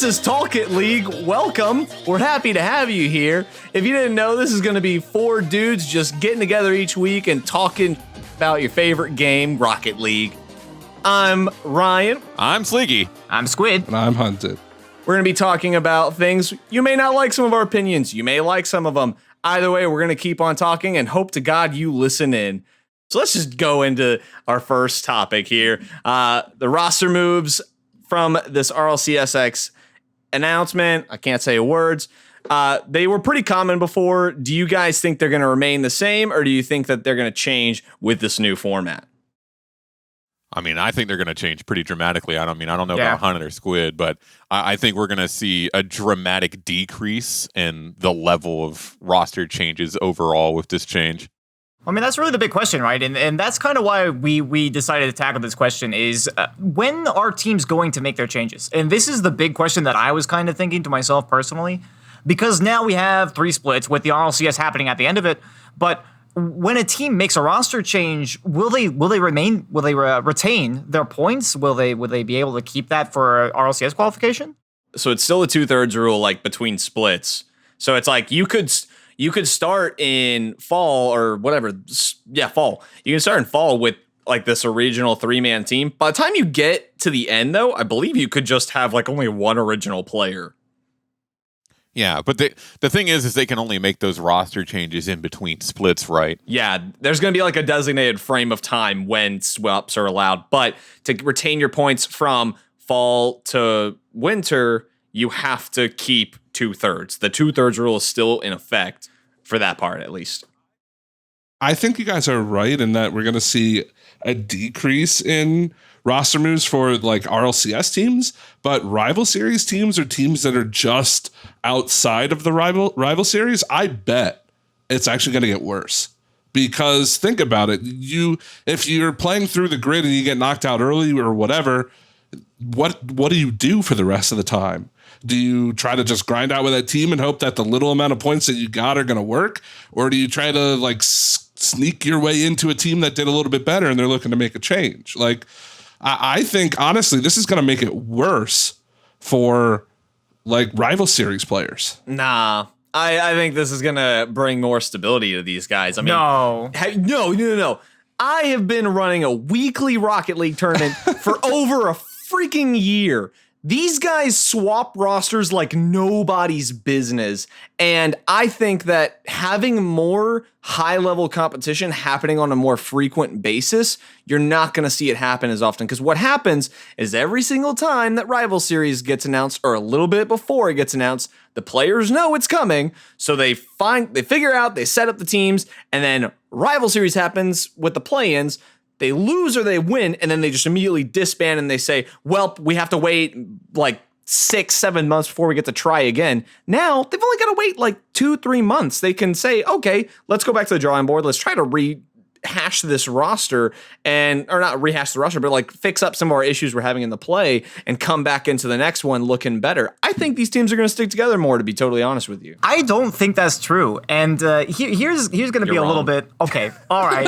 is Talk It League. Welcome. We're happy to have you here. If you didn't know, this is going to be 4 dudes just getting together each week and talking about your favorite game, Rocket League. I'm Ryan. I'm Sleeky. I'm Squidd. And I'm Hunted. We're going to be talking about things. You may not like some of our opinions. You may like some of them. Either way, we're going to keep on talking and hope to God you listen in. So let's just go into our first topic here. The roster moves from this RLCS X announcement. I can't say words. They were pretty common before. Do you guys think they're going to remain the same, or do you think that they're going to change with this new format? I mean, I think they're going to change pretty dramatically. I don't know about Hunted or Squidd, but I think we're going to see a dramatic decrease in the level of roster changes overall with this change. I mean, that's really the big question, right? And that's kind of why we decided to tackle this question is when are teams going to make their changes? And this is the big question that I was kind of thinking to myself personally, because now we have 3 splits with the RLCS happening at the end of it. But when a team makes a roster change, will they retain their points? Will they be able to keep that for RLCS qualification? So it's still a 2/3 rule, like between splits. So it's like you could start in fall or whatever. Yeah, fall. You can start in fall with like this original 3-man team. By the time you get to the end, though, I believe you could just have like only one original player. Yeah, but the thing is they can only make those roster changes in between splits, right? Yeah, there's going to be like a designated frame of time when swaps are allowed. But to retain your points from fall to winter, you have to keep 2/3. The 2/3 rule is still in effect for that part, at least. I think you guys are right in that we're going to see a decrease in roster moves for like RLCS teams, but rival series teams or teams that are just outside of the rival series, I bet it's actually going to get worse. Because think about it, if you're playing through the grid and you get knocked out early or whatever, what do you do for the rest of the time? Do you try to just grind out with that team and hope that the little amount of points that you got are going to work? Or do you try to like sneak your way into a team that did a little bit better and they're looking to make a change? Like, I think, honestly, this is going to make it worse for like rival series players. Nah, I think this is going to bring more stability to these guys. I mean, no. I have been running a weekly Rocket League tournament for over a freaking year. These guys swap rosters like nobody's business. And I think that having more high-level competition happening on a more frequent basis, you're not going to see it happen as often. Because what happens is every single time that Rival Series gets announced, or a little bit before it gets announced, the players know it's coming. So they figure out, they set up the teams, and then Rival Series happens with the play-ins. They lose or they win, and then they just immediately disband and they say, well, we have to wait like 6-7 months before we get to try again. Now, they've only got to wait like 2-3 months. They can say, okay, let's go back to the drawing board. Let's try to rehash this roster or not rehash the roster, but like fix up some of our issues we're having in the play and come back into the next one looking better. I think these teams are going to stick together more, to be totally honest with you. I don't think that's true. And here's going to be a little bit. Okay. All right.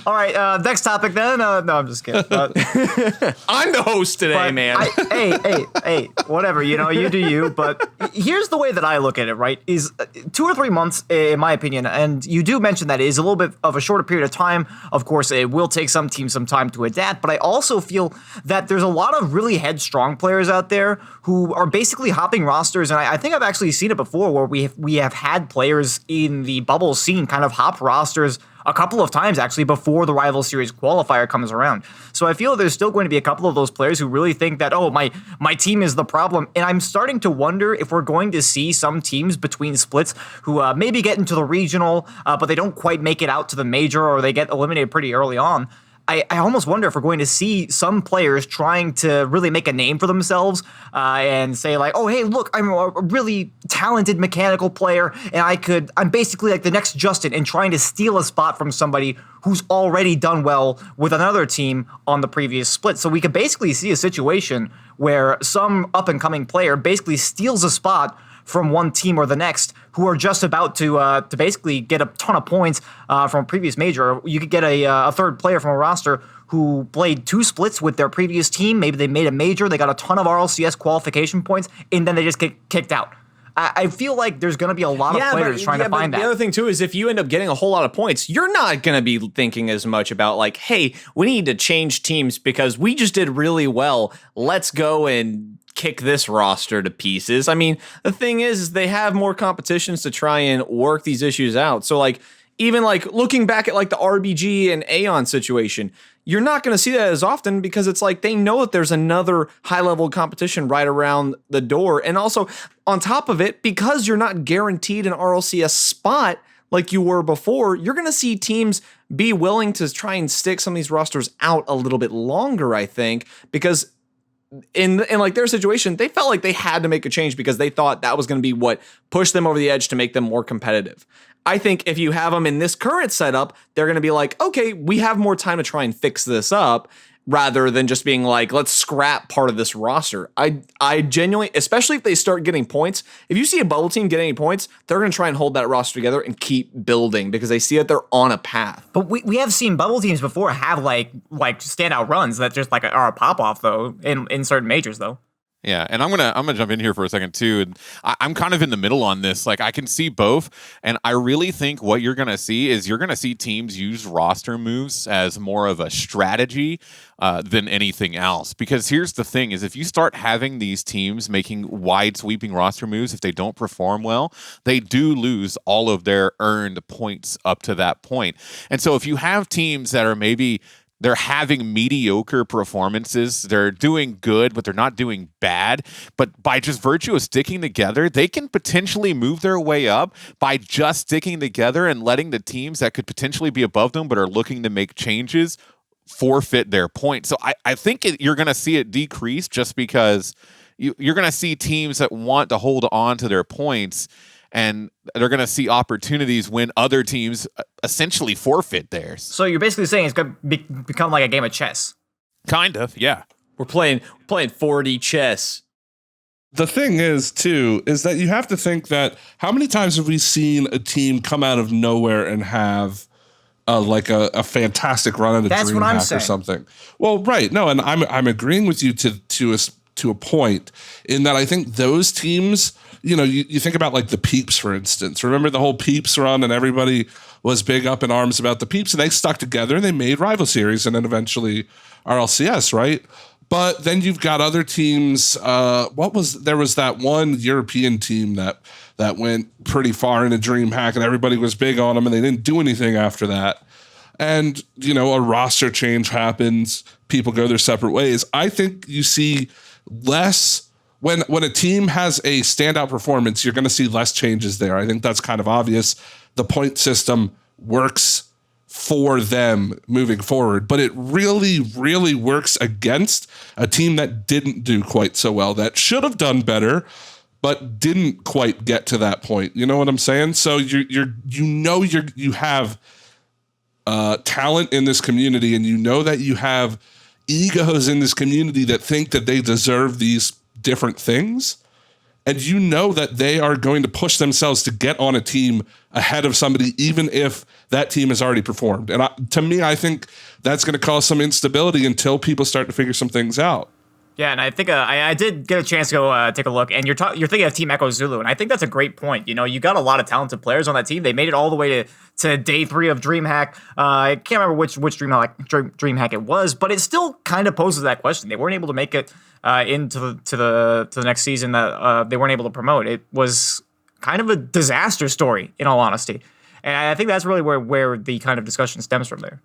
All right. Next topic then. No, I'm just kidding. I'm the host today, man. Hey, whatever, you do you. But here's the way that I look at it, right, is 2 or 3 months, in my opinion. And you do mention that it is a little bit of a shorter period of time. Of course, it will take some teams some time to adapt, but I also feel that there's a lot of really headstrong players out there who are basically hopping rosters, and I think I've actually seen it before where we have had players in the bubble scene kind of hop rosters a couple of times actually before the rival series qualifier comes around. So I feel there's still going to be a couple of those players who really think that, oh, my team is the problem. And I'm starting to wonder if we're going to see some teams between splits who maybe get into the regional, but they don't quite make it out to the major, or they get eliminated pretty early on. I almost wonder if we're going to see some players trying to really make a name for themselves and say like, oh, hey, look, I'm a really talented mechanical player, and I'm basically like the next Justin, and trying to steal a spot from somebody who's already done well with another team on the previous split. So we could basically see a situation where some up-and-coming player basically steals a spot from one team or the next who are just about to basically get a ton of points from a previous major. You could get a third player from a roster who played 2 splits with their previous team. Maybe they made a major, they got a ton of RLCS qualification points, and then they just get kicked out. I feel like there's going to be a lot of players trying to find that. The other thing, too, is if you end up getting a whole lot of points, you're not going to be thinking as much about, like, hey, we need to change teams because we just did really well. Let's go and kick this roster to pieces. I mean, the thing is they have more competitions to try and work these issues out. So, like, even, like, looking back at, like, the RBG and Aeon situation, you're not going to see that as often because it's like they know that there's another high-level competition right around the door. And also, on top of it, because you're not guaranteed an RLCS spot like you were before, you're going to see teams be willing to try and stick some of these rosters out a little bit longer, I think, because in like their situation, they felt like they had to make a change because they thought that was going to be what pushed them over the edge to make them more competitive. I think if you have them in this current setup, they're going to be like, okay, we have more time to try and fix this up rather than just being like, let's scrap part of this roster. I genuinely, especially if they start getting points, if you see a bubble team get any points, they're going to try and hold that roster together and keep building because they see that they're on a path. But we have seen bubble teams before have like standout runs that just like are a pop off though in certain majors though. Yeah, and I'm gonna jump in here for a second too. And I'm kind of in the middle on this. Like I can see both, and I really think what you're gonna see is you're gonna see teams use roster moves as more of a strategy than anything else. Because here's the thing: is if you start having these teams making wide sweeping roster moves, if they don't perform well, they do lose all of their earned points up to that point. And so if you have teams that are maybe they're having mediocre performances. They're doing good, but they're not doing bad. But by just virtue of sticking together, they can potentially move their way up by just sticking together and letting the teams that could potentially be above them but are looking to make changes forfeit their points. So I think you're going to see it decrease just because you're going to see teams that want to hold on to their points, and they're going to see opportunities when other teams essentially forfeit theirs. So you're basically saying it's going to become like a game of chess. Kind of, yeah. We're playing 4D chess. The thing is, too, is that you have to think that how many times have we seen a team come out of nowhere and have like a fantastic run at a dream hack or something? Well, right. No, and I'm agreeing with you to a point in that I think those teams, you know, you think about like the Peeps, for instance. Remember the whole Peeps run and everybody was big up in arms about the Peeps and they stuck together and they made rival series and then eventually RLCS, right? But then you've got other teams. There was that one European team that went pretty far into DreamHack and everybody was big on them and they didn't do anything after that. And, you know, a roster change happens. People go their separate ways. I think you see less when a team has a standout performance, you're going to see less changes there. I think that's kind of obvious. The point system works for them moving forward, but it really, really works against a team that didn't do quite so well, that should have done better, but didn't quite get to that point. You know what I'm saying? So you have talent in this community, and you know that you have egos in this community that think that they deserve these different things, and you know that they are going to push themselves to get on a team ahead of somebody, even if that team has already performed. And to me, I think that's going to cause some instability until people start to figure some things out. Yeah, and I think I did get a chance to go take a look, and you're thinking of Team Echo Zulu, and I think that's a great point. You know, you got a lot of talented players on that team. They made it all the way to day 3 of DreamHack. I can't remember which DreamHack it was, but it still kind of poses that question. They weren't able to make it into the next season that they weren't able to promote. It was kind of a disaster story, in all honesty, and I think that's really where the kind of discussion stems from there.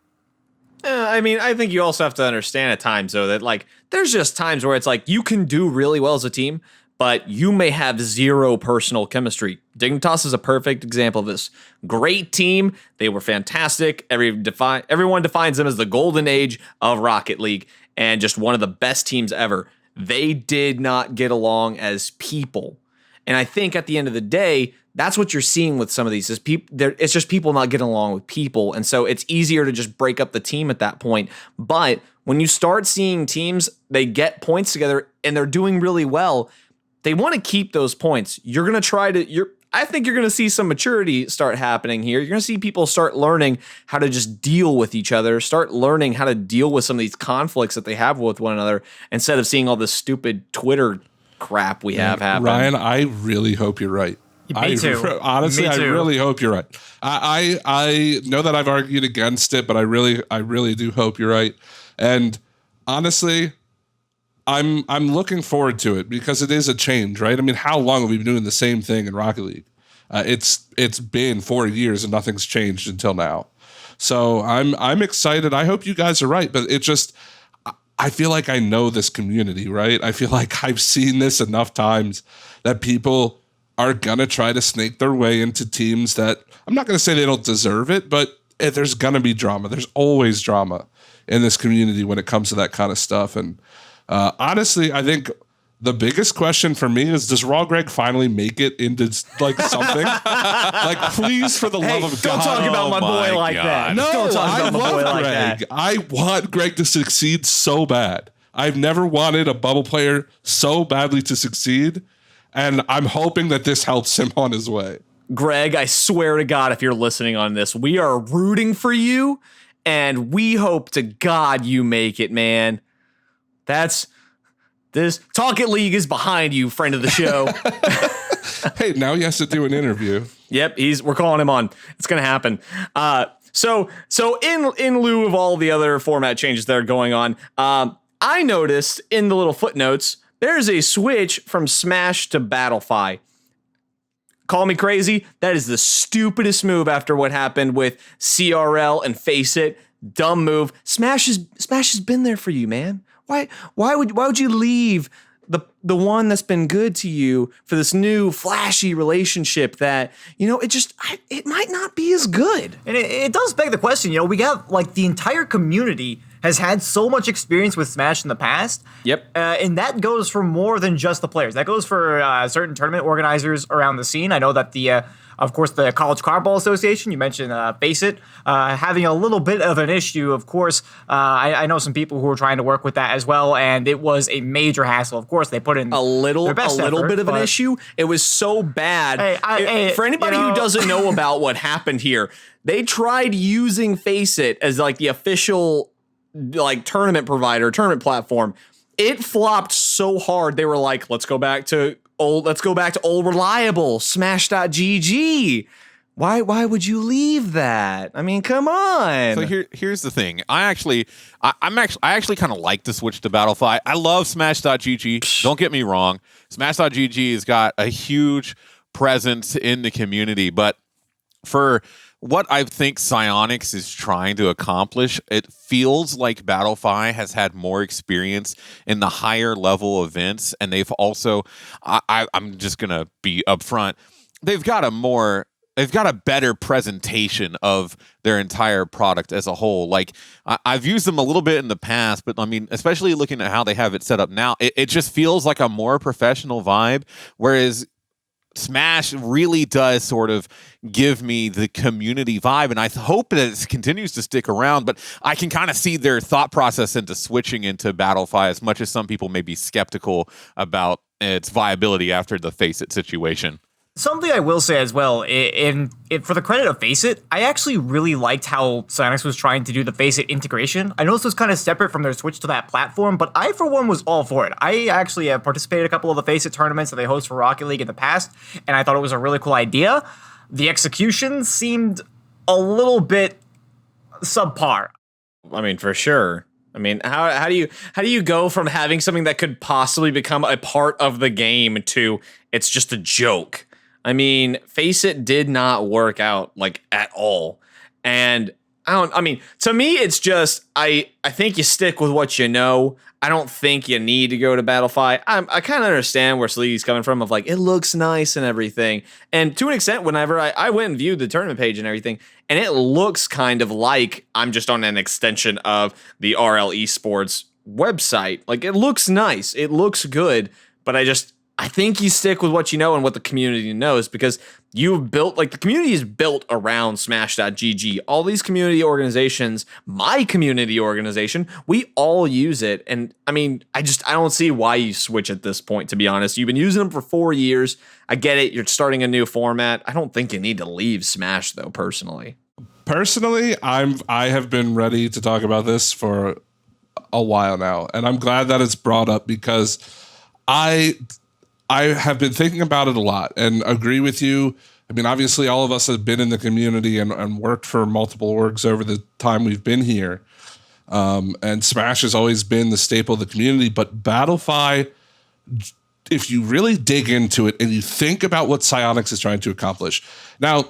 I mean, I think you also have to understand at times, though, that like there's just times where it's like you can do really well as a team, but you may have zero personal chemistry. Dignitas is a perfect example of this. Great team. They were fantastic. Everyone defines them as the golden age of Rocket League and just one of the best teams ever. They did not get along as people. And I think at the end of the day, that's what you're seeing with some of these is it's just people not getting along with people. And so it's easier to just break up the team at that point. But when you start seeing teams, they get points together and they're doing really well, they want to keep those points. You're going to I think you're going to see some maturity start happening here. You're going to see people start learning how to just deal with each other, start learning how to deal with some of these conflicts that they have with one another instead of seeing all this stupid Twitter crap we have happening. Ryan, I really hope you're right. Me too. Honestly, Me too. I really hope you're right. I know that I've argued against it, but I really do hope you're right. And honestly, I'm looking forward to it because it is a change, right? I mean, how long have we been doing the same thing in Rocket League? It's been 4 years and nothing's changed until now. So I'm excited. I hope you guys are right, but it just, I feel like I know this community, right? I feel like I've seen this enough times that people are gonna try to snake their way into teams that, I'm not gonna say they don't deserve it, but there's gonna be drama. There's always drama in this community when it comes to that kind of stuff. And honestly, I think the biggest question for me is, does Raw Greg finally make it into like something? Like, please, for the love of don't God. talk about my boy my like that. No, Don't talk I about my boy love like Greg. that. I want Greg to succeed so bad. I've never wanted a bubble player so badly to succeed, and I'm hoping that this helps him on his way. Greg, I swear to God, if you're listening on this, we are rooting for you, and we hope to God you make it, man. This Talk It League is behind you, friend of the show. Hey, now he has to do an interview. Yep, we're calling him on. It's gonna happen. So in lieu of all the other format changes that are going on, I noticed in the little footnotes there's a switch from Smash to Battlefy. Call me crazy. That is the stupidest move after what happened with CRL and Face It. Dumb move. Smash has been there for you, man. Why would you leave the one that's been good to you for this new flashy relationship that, it might not be as good. And it does beg the question, we got like the entire community has had so much experience with Smash in the past. Yep. And that goes for more than just the players. That goes for certain tournament organizers around the scene. I know that of course, the College Cardball Association, you mentioned Face It, having a little bit of an issue. Of course, I know some people who are trying to work with that as well, and it was a major hassle. Of course, they put in a little effort, bit of an issue. It was so bad. For anybody who doesn't know about what happened here, they tried using Face It as like the official like tournament provider, tournament platform. It flopped so hard. They were like, let's go back to old reliable Smash.gg. Why would you leave that? I mean, come on. So here's the thing. I actually kind of like to switch to Battlefy. I love Smash.gg. Don't get me wrong. Smash.gg has got a huge presence in the community, but for what I think Psyonix is trying to accomplish, it feels like Battlefy has had more experience in the higher level events, and they've also, I'm just gonna be upfront, they've got a better presentation of their entire product as a whole. Like, I've used them a little bit in the past, but I mean, especially looking at how they have it set up now, it just feels like a more professional vibe, whereas Smash really does sort of give me the community vibe, and I hope that it continues to stick around, but I can kind of see their thought process into switching into Battlefy, as much as some people may be skeptical about its viability after the Face It situation. Something I will say as well, for the credit of Face It, I actually really liked how Psyonix was trying to do the Face It integration. I know this was kind of separate from their switch to that platform, but I, for one, was all for it. I actually have participated in a couple of the Face It tournaments that they host for Rocket League in the past, and I thought it was a really cool idea. The execution seemed a little bit subpar. I mean, for sure. I mean, how do you go from having something that could possibly become a part of the game to it's just a joke? I mean, Face It did not work out like at all. And to me, it's just, I think you stick with what you know. I don't think you need to go to Battlefy. I kind of understand where Sleezy's coming from of like, it looks nice and everything. And to an extent, whenever I went and viewed the tournament page and everything, and it looks kind of like I'm just on an extension of the RL Esports website. Like, it looks nice. It looks good, but I think you stick with what you know and what the community knows, because you've built, like, the community is built around Smash.gg. All these community organizations, my community organization, we all use it. And I mean, I don't see why you switch at this point, to be honest. You've been using them for 4 years. I get it. You're starting a new format. I don't think you need to leave Smash, though, personally. Personally, I have been ready to talk about this for a while now, and I'm glad that it's brought up, because I have been thinking about it a lot and agree with you. I mean, obviously, all of us have been in the community and worked for multiple orgs over the time we've been here. And Smash has always been the staple of the community. But Battlefy, if you really dig into it and you think about what Psyonix is trying to accomplish. Now,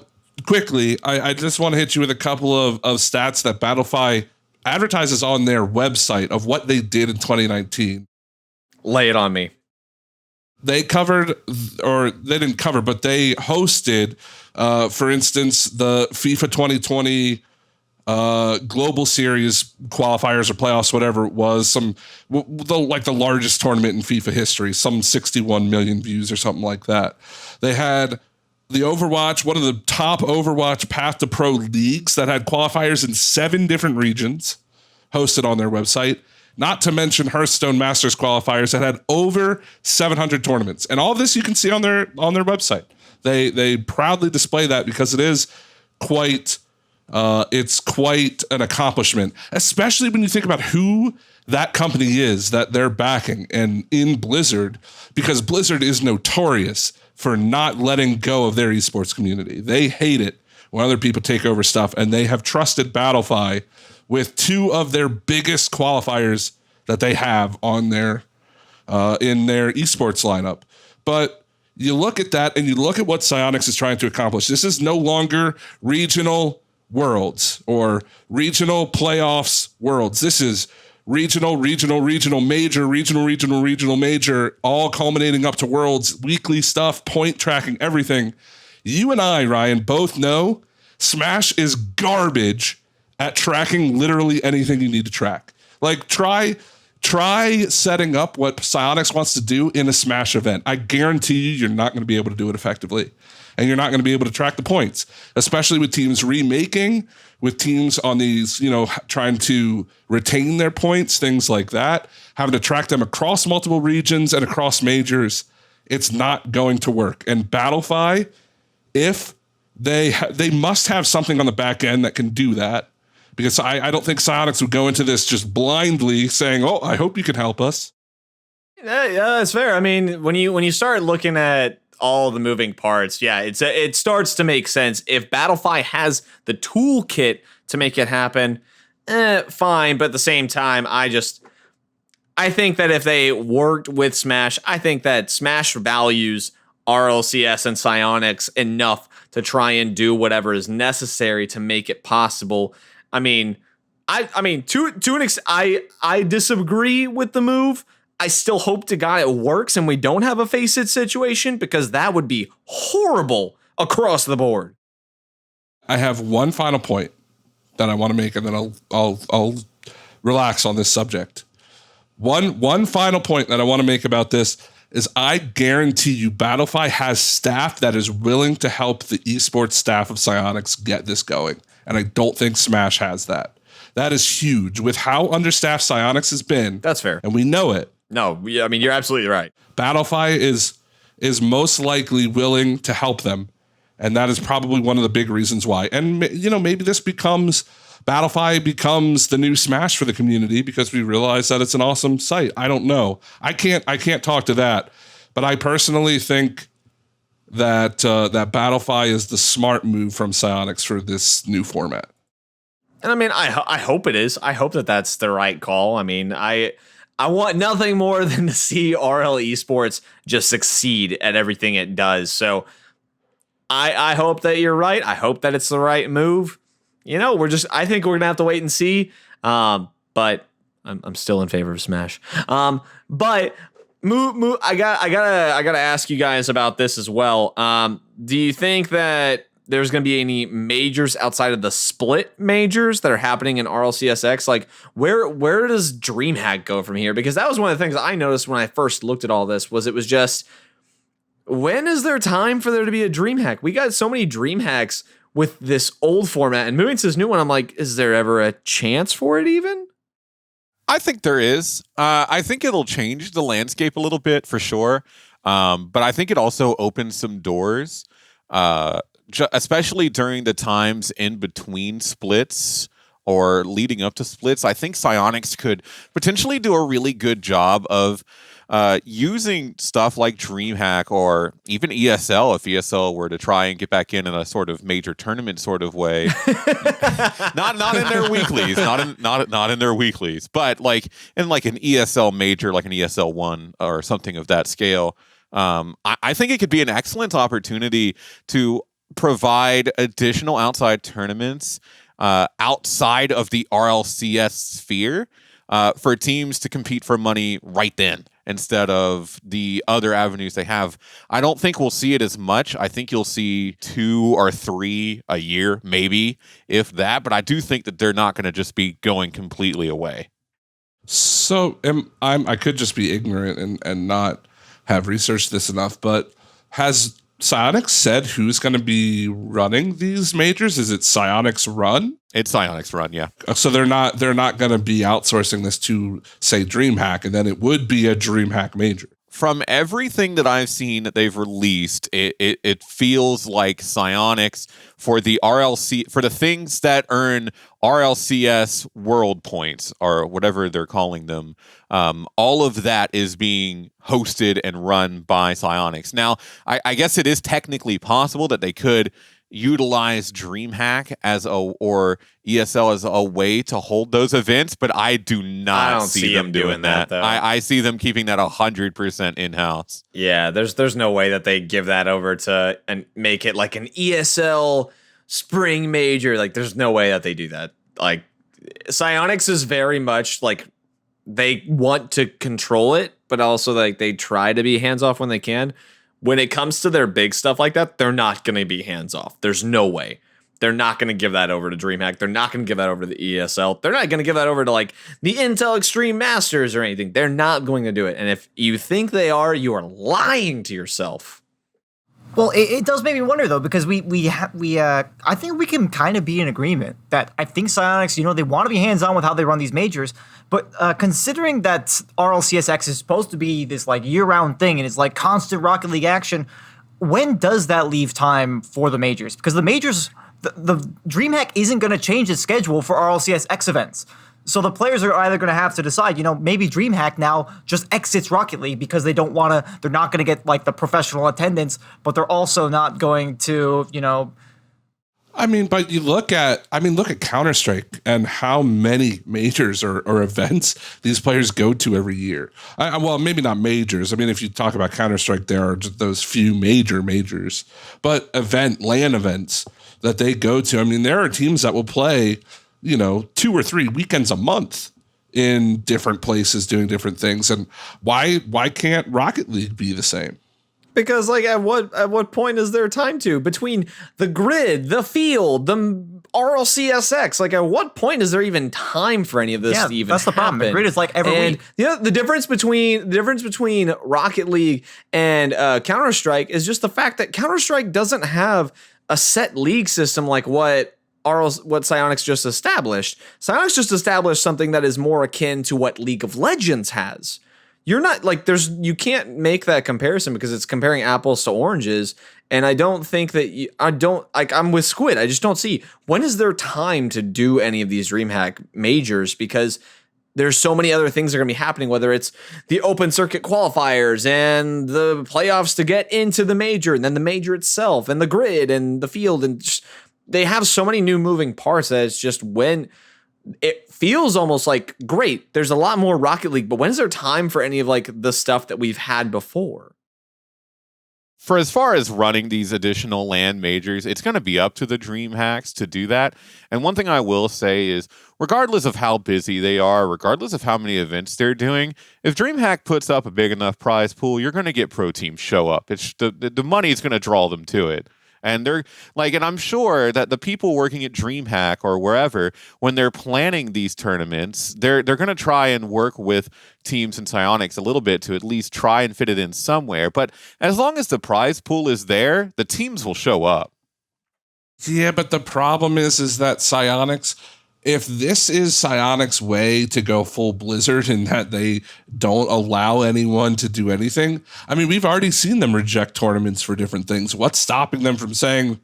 quickly, I just want to hit you with a couple of stats that Battlefy advertises on their website of what they did in 2019. Lay it on me. They covered, or they didn't cover, but they hosted, for instance, the FIFA 2020 Global Series qualifiers or playoffs, whatever it was, the largest tournament in FIFA history, some 61 million views or something like that. They had the Overwatch, one of the top Overwatch Path to Pro leagues that had qualifiers in 7 different regions hosted on their website. Not to mention Hearthstone Masters qualifiers that had over 700 tournaments. And all of this you can see on their website. They proudly display that, because it is quite an accomplishment, especially when you think about who that company is that they're backing, and in Blizzard, because Blizzard is notorious for not letting go of their esports community. They hate it when other people take over stuff, and they have trusted Battlefy with 2 of their biggest qualifiers that they have on their in their esports lineup. But you look at that and you look at what Psyonix is trying to accomplish. This is no longer regional worlds or regional playoffs worlds. This is regional, major, all culminating up to worlds, weekly stuff, point tracking, everything. You and I, Ryan, both know Smash is garbage at tracking literally anything you need to track. Like, try setting up what Psyonix wants to do in a Smash event. I guarantee you're not going to be able to do it effectively. And you're not going to be able to track the points, especially with teams remaking, with teams on these, trying to retain their points, things like that, having to track them across multiple regions and across majors. It's not going to work. And Battlefy, if they must have something on the back end that can do that. Because I don't think Psyonix would go into this just blindly saying, "Oh, I hope you can help us." Yeah, that's fair. I mean, when you start looking at all the moving parts, yeah, it starts to make sense. If Battlefy has the toolkit to make it happen, fine. But at the same time, I think that if they worked with Smash, I think that Smash values RLCS and Psyonix enough to try and do whatever is necessary to make it possible. I mean, to an extent, I disagree with the move. I still hope to God it works and we don't have a face it situation, because that would be horrible across the board. I have one final point that I want to make, and then I'll relax on this subject. One final point that I want to make about this is I guarantee you Battlefy has staff that is willing to help the esports staff of Psyonix get this going. And I don't think Smash has that. That is huge. With how understaffed Psyonix has been. That's fair. And we know it. No, I mean, you're absolutely right. Battlefy is most likely willing to help them. And that is probably one of the big reasons why. And, maybe Battlefy becomes the new Smash for the community because we realize that it's an awesome site. I don't know. I can't talk to that. But I personally think that Battlefy is the smart move from Psyonix for this new format. And I mean, I hope it is. I hope that that's the right call. I mean, I want nothing more than to see RL Esports just succeed at everything it does. So I hope that you're right. I hope that it's the right move. I think we're gonna have to wait and see. But I'm still in favor of Smash. But I gotta ask you guys about this as well. Do you think that there's going to be any majors outside of the split majors that are happening in RLCS X? Like, where does DreamHack go from here? Because that was one of the things I noticed when I first looked at all this, was it was just When is there time for there to be a DreamHack? We got so many DreamHacks with this old format, and moving to this new one, I'm like, is there ever a chance for it even? I think there is. I think it'll change the landscape a little bit for sure. But I think it also opens some doors, especially during the times in between splits or leading up to splits. I think Psyonix could potentially do a really good job of using stuff like DreamHack or even ESL, if ESL were to try and get back in a sort of major tournament sort of way. not in their weeklies, not in their weeklies, but like in like an ESL major, like an ESL 1 or something of that scale. I think it could be an excellent opportunity to provide additional outside tournaments outside of the RLCS sphere for teams to compete for money right then instead of the other avenues they have. I don't think we'll see it as much. I think you'll see 2 or 3 a year, maybe, if that. But I do think that they're not going to just be going completely away. So I could just be ignorant and not have researched this enough, but has Psyonix said who's going to be running these majors? Is it Psyonix Run? It's Psyonix Run, yeah. So they're not going to be outsourcing this to, say, DreamHack, and then it would be a DreamHack major. From everything that I've seen that they've released, it feels like Psyonix for the RLC, for the things that earn RLCS world points or whatever they're calling them, all of that is being hosted and run by Psyonix. Now, I guess it is technically possible that they could utilize DreamHack or ESL as a way to hold those events, but I do not see them doing that. I see them keeping that 100% in-house. Yeah, there's no way that they give that over to and make it like an ESL spring major. Like, there's no way that they do that. Like, Psyonix is very much like they want to control it, but also like they try to be hands off when they can. When it comes to their big stuff like that, they're not going to be hands off. There's no way. They're not going to give that over to DreamHack. They're not going to give that over to the ESL. They're not going to give that over to like the Intel Extreme Masters or anything. They're not going to do it. And if you think they are, you are lying to yourself. Well, it does make me wonder though, because I think we can kind of be in agreement that I think Psyonix, they want to be hands on with how they run these majors, but considering that RLCS X is supposed to be this like year-round thing and it's like constant Rocket League action, when does that leave time for the majors? Because the majors, the DreamHack isn't going to change its schedule for RLCS X events. So the players are either going to have to decide, maybe DreamHack now just exits Rocket League because they're not going to get like the professional attendance, but they're also not going to, but you look at Counter-Strike and how many majors or events these players go to every year. Well, maybe not majors. I mean, if you talk about Counter-Strike, there are just those few majors, but LAN events that they go to. I mean, there are teams that will play 2 or 3 weekends a month in different places doing different things. And why can't Rocket League be the same? Because like at what point is there time to between the grid, the field, the RLCS X? Like at what point is there even time for any of this to even that's the happen? problem. The grid is like every week. The difference between Rocket League and Counter-Strike is just the fact that Counter-Strike doesn't have a set league system like what Psyonix just established. Psyonix just established something that is more akin to what League of Legends has. You're not like you can't make that comparison because it's comparing apples to oranges. And I don't think that I'm with Squidd. I just don't see when is there time to do any of these DreamHack majors because there's so many other things that are going to be happening, whether it's the open circuit qualifiers and the playoffs to get into the major and then the major itself and the grid and the field and just, they have so many new moving parts that it's just when it feels almost like, great, there's a lot more Rocket League, but when is there time for any of like the stuff that we've had before? For as far as running these additional LAN majors, it's going to be up to the DreamHacks to do that. And one thing I will say is, regardless of how busy they are, regardless of how many events they're doing, if DreamHack puts up a big enough prize pool, you're going to get pro teams show up. It's the money is going to draw them to it. And they're like, and I'm sure that the people working at DreamHack or wherever, when they're planning these tournaments, they're going to try and work with teams in Psyonix a little bit to at least try and fit it in somewhere. But as long as the prize pool is there, the teams will show up. Yeah, but the problem is that Psyonix, if this is Psyonix's way to go full Blizzard in that they don't allow anyone to do anything, I mean, we've already seen them reject tournaments for different things. What's stopping them from saying,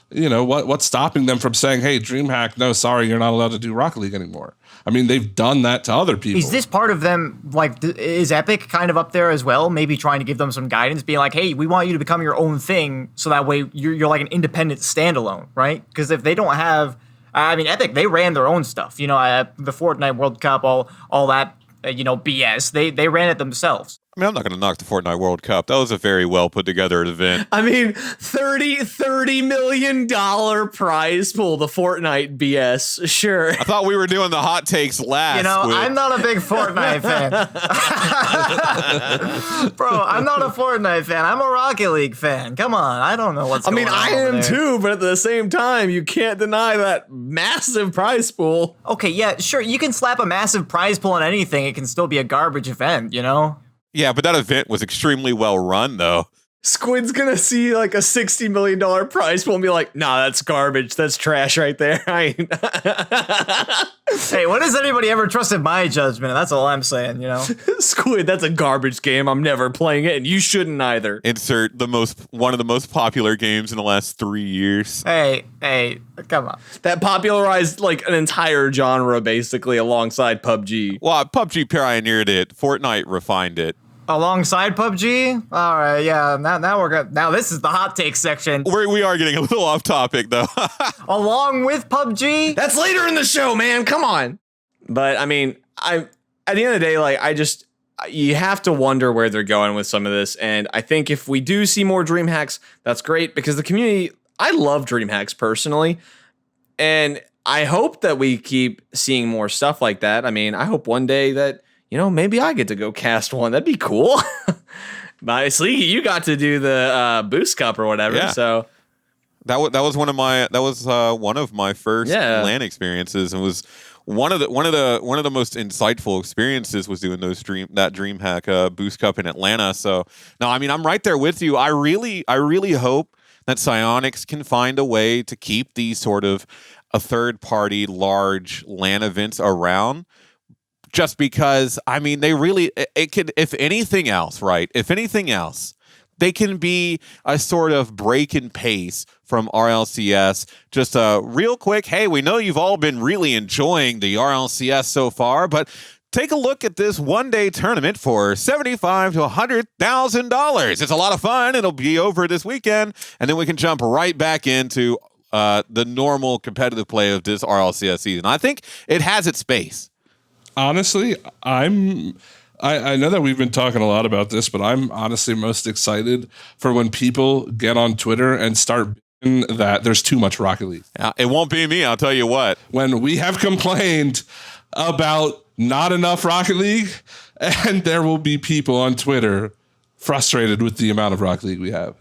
what's stopping them from saying, hey, DreamHack, no, sorry, you're not allowed to do Rocket League anymore? I mean, they've done that to other people. Is this part of them, like, is Epic kind of up there as well? Maybe trying to give them some guidance, being like, hey, we want you to become your own thing, so that way you're like an independent standalone, right? Because if they don't have, I mean, Epic, they ran their own stuff. The Fortnite World Cup, all that, BS. They ran it themselves. I mean, I'm not going to knock the Fortnite World Cup. That was a very well put together event. I mean, $30 million prize pool, the Fortnite BS. Sure. I thought we were doing the hot takes last. I'm not a big Fortnite fan. Bro, I'm not a Fortnite fan. I'm a Rocket League fan. Come on. I don't know what's going on. I am too, but at the same time, you can't deny that massive prize pool. Okay, yeah, sure. You can slap a massive prize pool on anything. It can still be a garbage event, Yeah, but that event was extremely well run, though. Squidd's gonna see like a $60 million prize pool and be like, nah, that's garbage. That's trash right there. Hey, when has anybody ever trusted my judgment? That's all I'm saying, Squidd, that's a garbage game. I'm never playing it, and you shouldn't either. Insert one of the most popular games in the last 3 years. Hey, come on. That popularized like an entire genre, basically, alongside PUBG. Well, PUBG pioneered it. Fortnite refined it. Alongside PUBG? All right, yeah. Now we're good. Now this is the hot take section. We are getting a little off topic, though. Along with PUBG? That's later in the show, man. Come on. But I mean, at the end of the day, you have to wonder where they're going with some of this. And I think if we do see more DreamHacks, that's great, because the community, I love DreamHacks personally. And I hope that we keep seeing more stuff like that. I mean, I hope one day that, maybe I get to go cast one. That'd be cool. But Sleeky, you got to do the Boost Cup or whatever. Yeah. So that was one of my first LAN experiences, and was one of the most insightful experiences was doing that DreamHack Boost Cup in Atlanta. So no, I mean, I'm right there with you. I really hope that Psyonix can find a way to keep these sort of a third party large LAN events around. Just because, I mean, it could, if anything else, they can be a sort of break in pace from RLCS. Just a real quick, hey, we know you've all been really enjoying the RLCS so far, but take a look at this one-day tournament for $75,000 to $100,000. It's a lot of fun. It'll be over this weekend, and then we can jump right back into the normal competitive play of this RLCS season. I think it has its space. Honestly, I know that we've been talking a lot about this, but I'm honestly most excited for when people get on Twitter and start that there's too much Rocket League. It won't be me, I'll tell you what. When we have complained about not enough Rocket League, and there will be people on Twitter frustrated with the amount of Rocket League we have.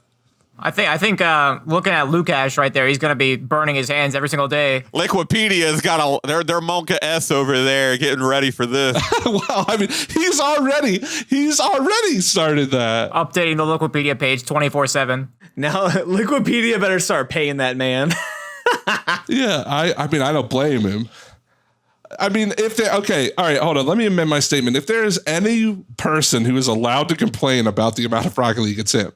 I think looking at Lukash right there, he's going to be burning his hands every single day. Liquidpedia's got their Monka S over there getting ready for this. Well, I mean, he's already started that. Updating the Liquipedia page 24/7. Now, Liquipedia better start paying that man. Yeah, I mean, I don't blame him. I mean, all right, hold on. Let me amend my statement. If there is any person who is allowed to complain about the amount of Rocket League, it's him.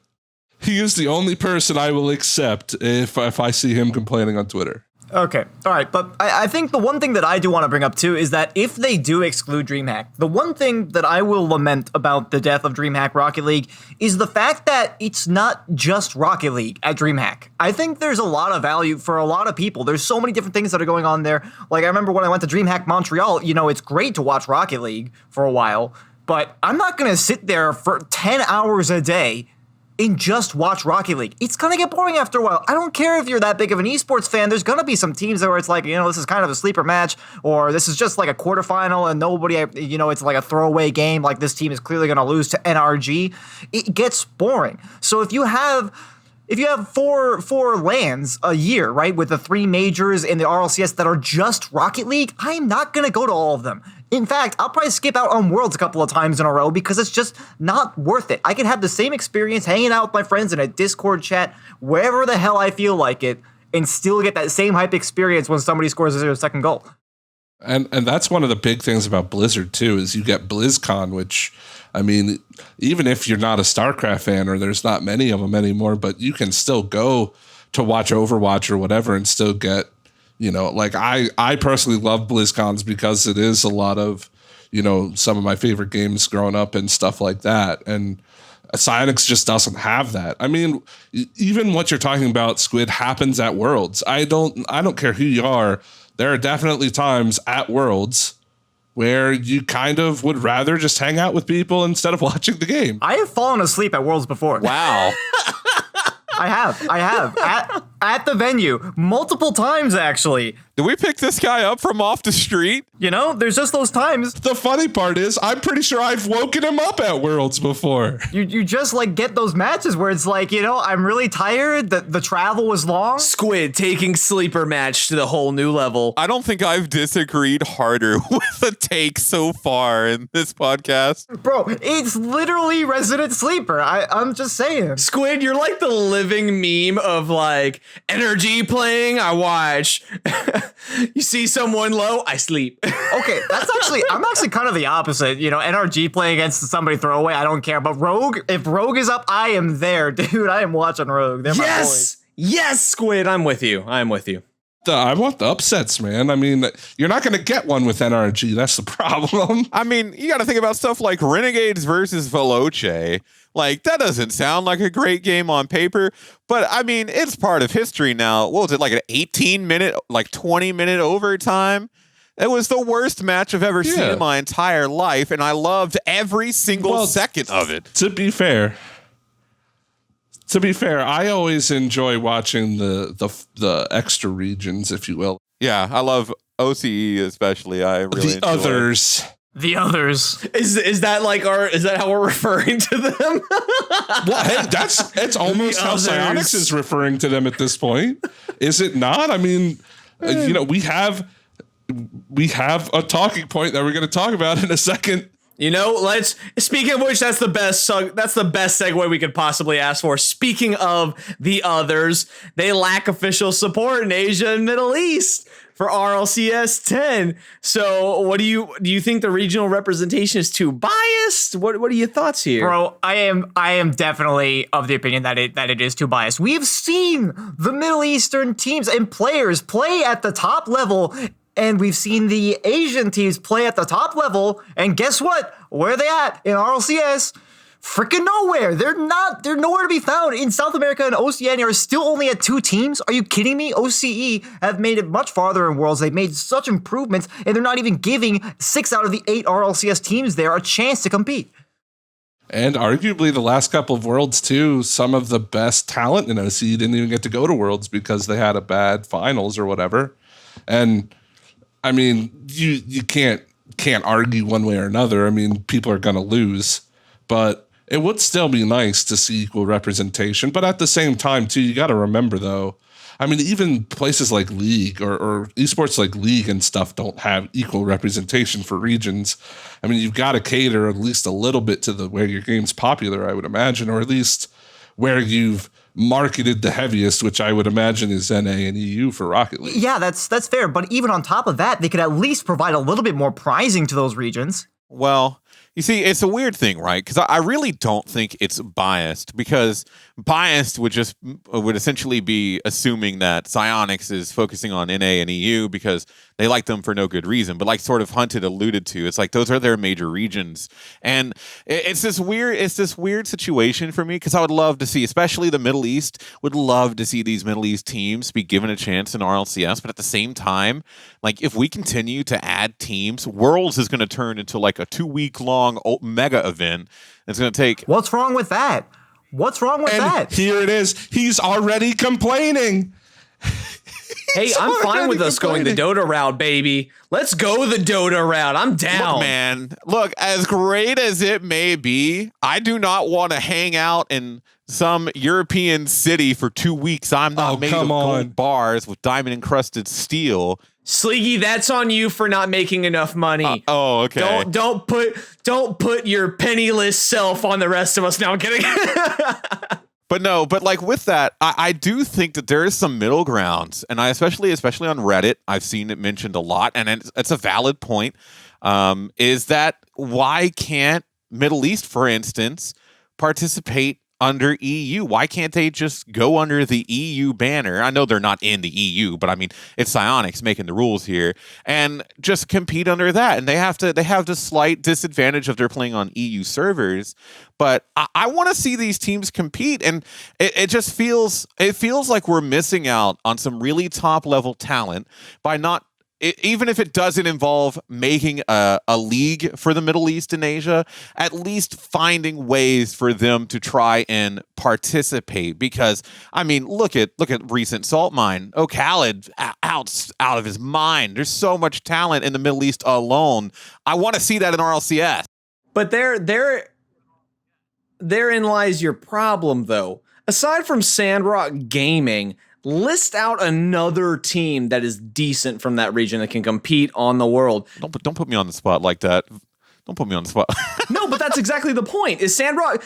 He is the only person I will accept if I see him complaining on Twitter. Okay, all right, but I think the one thing that I do want to bring up too is that if they do exclude DreamHack, the one thing that I will lament about the death of DreamHack Rocket League is the fact that it's not just Rocket League at DreamHack. I think there's a lot of value for a lot of people. There's so many different things that are going on there. Like, I remember when I went to DreamHack Montreal, it's great to watch Rocket League for a while, but I'm not going to sit there for 10 hours a day and just watch Rocket League. It's going to get boring after a while. I don't care if you're that big of an esports fan. There's going to be some teams where it's like, this is kind of a sleeper match, or this is just like a quarterfinal and nobody, it's like a throwaway game. Like, this team is clearly going to lose to NRG. It gets boring. So if you have if you have four lands a year, right, with the 3 majors in the RLCS that are just Rocket League, I am not going to go to all of them. In fact, I'll probably skip out on Worlds a couple of times in a row because it's just not worth it. I can have the same experience hanging out with my friends in a Discord chat, wherever the hell I feel like it, and still get that same hype experience when somebody scores their second goal. And that's one of the big things about Blizzard, too, is you get BlizzCon, which, I mean, even if you're not a StarCraft fan or there's not many of them anymore, but you can still go to watch Overwatch or whatever and still get, you know, like I personally love BlizzCons because it is a lot of, you know, some of my favorite games growing up and stuff like that. And Psyonix just doesn't have that. I mean, even what you're talking about, Squidd, happens at Worlds. I don't care who you are. There are definitely times at Worlds where you kind of would rather just hang out with people instead of watching the game. I have fallen asleep at Worlds before. Wow. I have at the venue multiple times, actually. Did we pick this guy up from off the street? You know, there's just those times. The funny part is, I'm pretty sure I've woken him up at Worlds before. You just like get those matches where it's like, you know, I'm really tired. The travel was long. Squidd taking sleeper match to the whole new level. I don't think I've disagreed harder with a take so far in this podcast. Bro, it's literally Resident Sleeper. I'm just saying. Squidd, you're like the living meme of like energy playing. I watch. You see someone low, I sleep. Okay, I'm actually kind of the opposite. You know, NRG playing against somebody throwaway, I don't care. But Rogue, if Rogue is up, I am there, dude. I am watching Rogue. They're my boys. Yes, Squidd, I'm with you. I want the upsets, man. I mean, you're not going to get one with NRG. That's the problem. I mean, you got to think about stuff like Renegades versus Veloce. Like, that doesn't sound like a great game on paper, but I mean, it's part of history now. What was it, like an 18-minute, like 20-minute overtime? It was the worst match I've ever seen in my entire life, and I loved every single second of it. To be fair, I always enjoy watching the extra regions, if you will. Yeah, I love OCE especially. I really enjoy others. The others. Is that like is that how we're referring to them? Well, hey, it's almost how Psyonix is referring to them at this point. Is it not? I mean, you know, we have a talking point that we're going to talk about in a second. You know, speaking of which, that's the best segue we could possibly ask for. Speaking of the others, they lack official support in Asia and Middle East for RLCS 10. So do you think the regional representation is too biased? What are your thoughts here? Bro, I am definitely of the opinion that it is too biased. We've seen the Middle Eastern teams and players play at the top level, and we've seen the Asian teams play at the top level, and guess what? Where are they at in RLCS? Freaking nowhere. They're nowhere to be found. In South America and Oceania are still only at 2 teams. Are you kidding me? OCE have made it much farther in Worlds. They've made such improvements, and they're not even giving 6 out of the 8 RLCS teams there a chance to compete. And arguably the last couple of Worlds too, some of the best talent in OCE didn't even get to go to Worlds because they had a bad finals or whatever. And I mean, you can't argue one way or another. I mean, people are going to lose, but it would still be nice to see equal representation. But at the same time, too, you got to remember, though, I mean, even places like League or esports like League and stuff don't have equal representation for regions. I mean, you've got to cater at least a little bit to where your game's popular, I would imagine, or at least where you've marketed the heaviest, which I would imagine is NA and EU for Rocket League. Yeah, that's fair. But even on top of that, they could at least provide a little bit more prizing to those regions. Well, you see, it's a weird thing, right? Because I really don't think it's biased, because biased would essentially be assuming that Psyonix is focusing on NA and EU because they like them for no good reason. But like sort of Hunt had alluded to, it's like those are their major regions. And it's this weird situation for me, because I would love to see, especially the Middle East, would love to see these Middle East teams be given a chance in RLCS. But at the same time, like if we continue to add teams, Worlds is going to turn into like a 2-week-long mega event. It's going to take... What's wrong with that? What's wrong with that? Here it is. He's already complaining. Hey, I'm fine with us going the Dota route, baby. Let's go the Dota route. I'm down. Look, man. Look, as great as it may be, I do not want to hang out in some European city for 2 weeks. I'm not made of gold bars with diamond encrusted steel. Sleeky, that's on you for not making enough money. Okay. Don't put your penniless self on the rest of us. No, I'm kidding. But like with that, I do think that there is some middle grounds, and I especially on Reddit, I've seen it mentioned a lot, and it's a valid point. Is that why can't Middle East, for instance, participate under EU? Why can't they just go under the EU banner? I know they're not in the EU, but I mean, it's Psyonix making the rules here, and just compete under that. And they have the slight disadvantage of they're playing on EU servers. But I want to see these teams compete, and it feels like we're missing out on some really top level talent by not. Even if it doesn't involve making a league for the Middle East and Asia, at least finding ways for them to try and participate. Because, I mean, look at recent Salt Mine. Khaled out of his mind. There's so much talent in the Middle East alone. I want to see that in RLCS. But therein lies your problem, though. Aside from Sandrock Gaming, list out another team that is decent from that region that can compete on the world. Don't put me on the spot like that. Don't put me on the spot. No, but that's exactly the point. Is Sandrock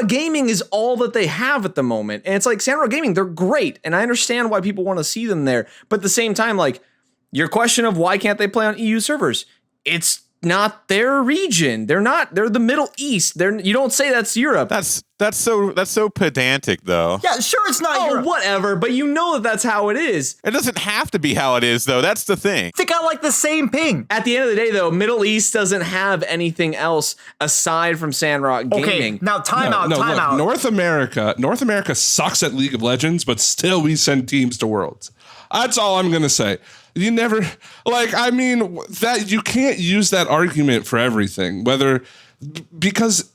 Gaming is all that they have at the moment. And it's like Sandrock Gaming, they're great. And I understand why people want to see them there. But at the same time, like your question of why can't they play on EU servers? It's not their region. They're the Middle East. You don't say that's Europe. That's so pedantic, though. Yeah, sure, it's not Europe. Whatever, but you know that's how it is. It doesn't have to be how it is, though. That's the thing. They got like the same ping. At the end of the day, though, Middle East doesn't have anything else aside from Sandrock Gaming. Okay, now time out. North America sucks at League of Legends, but still we send teams to Worlds. That's all I'm going to say. You never, that you can't use that argument for everything, because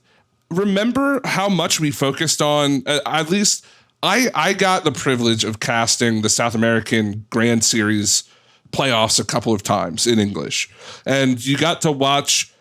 remember how much we focused on, at least I got the privilege of casting the South American Grand Series playoffs a couple of times in English. And you got to watch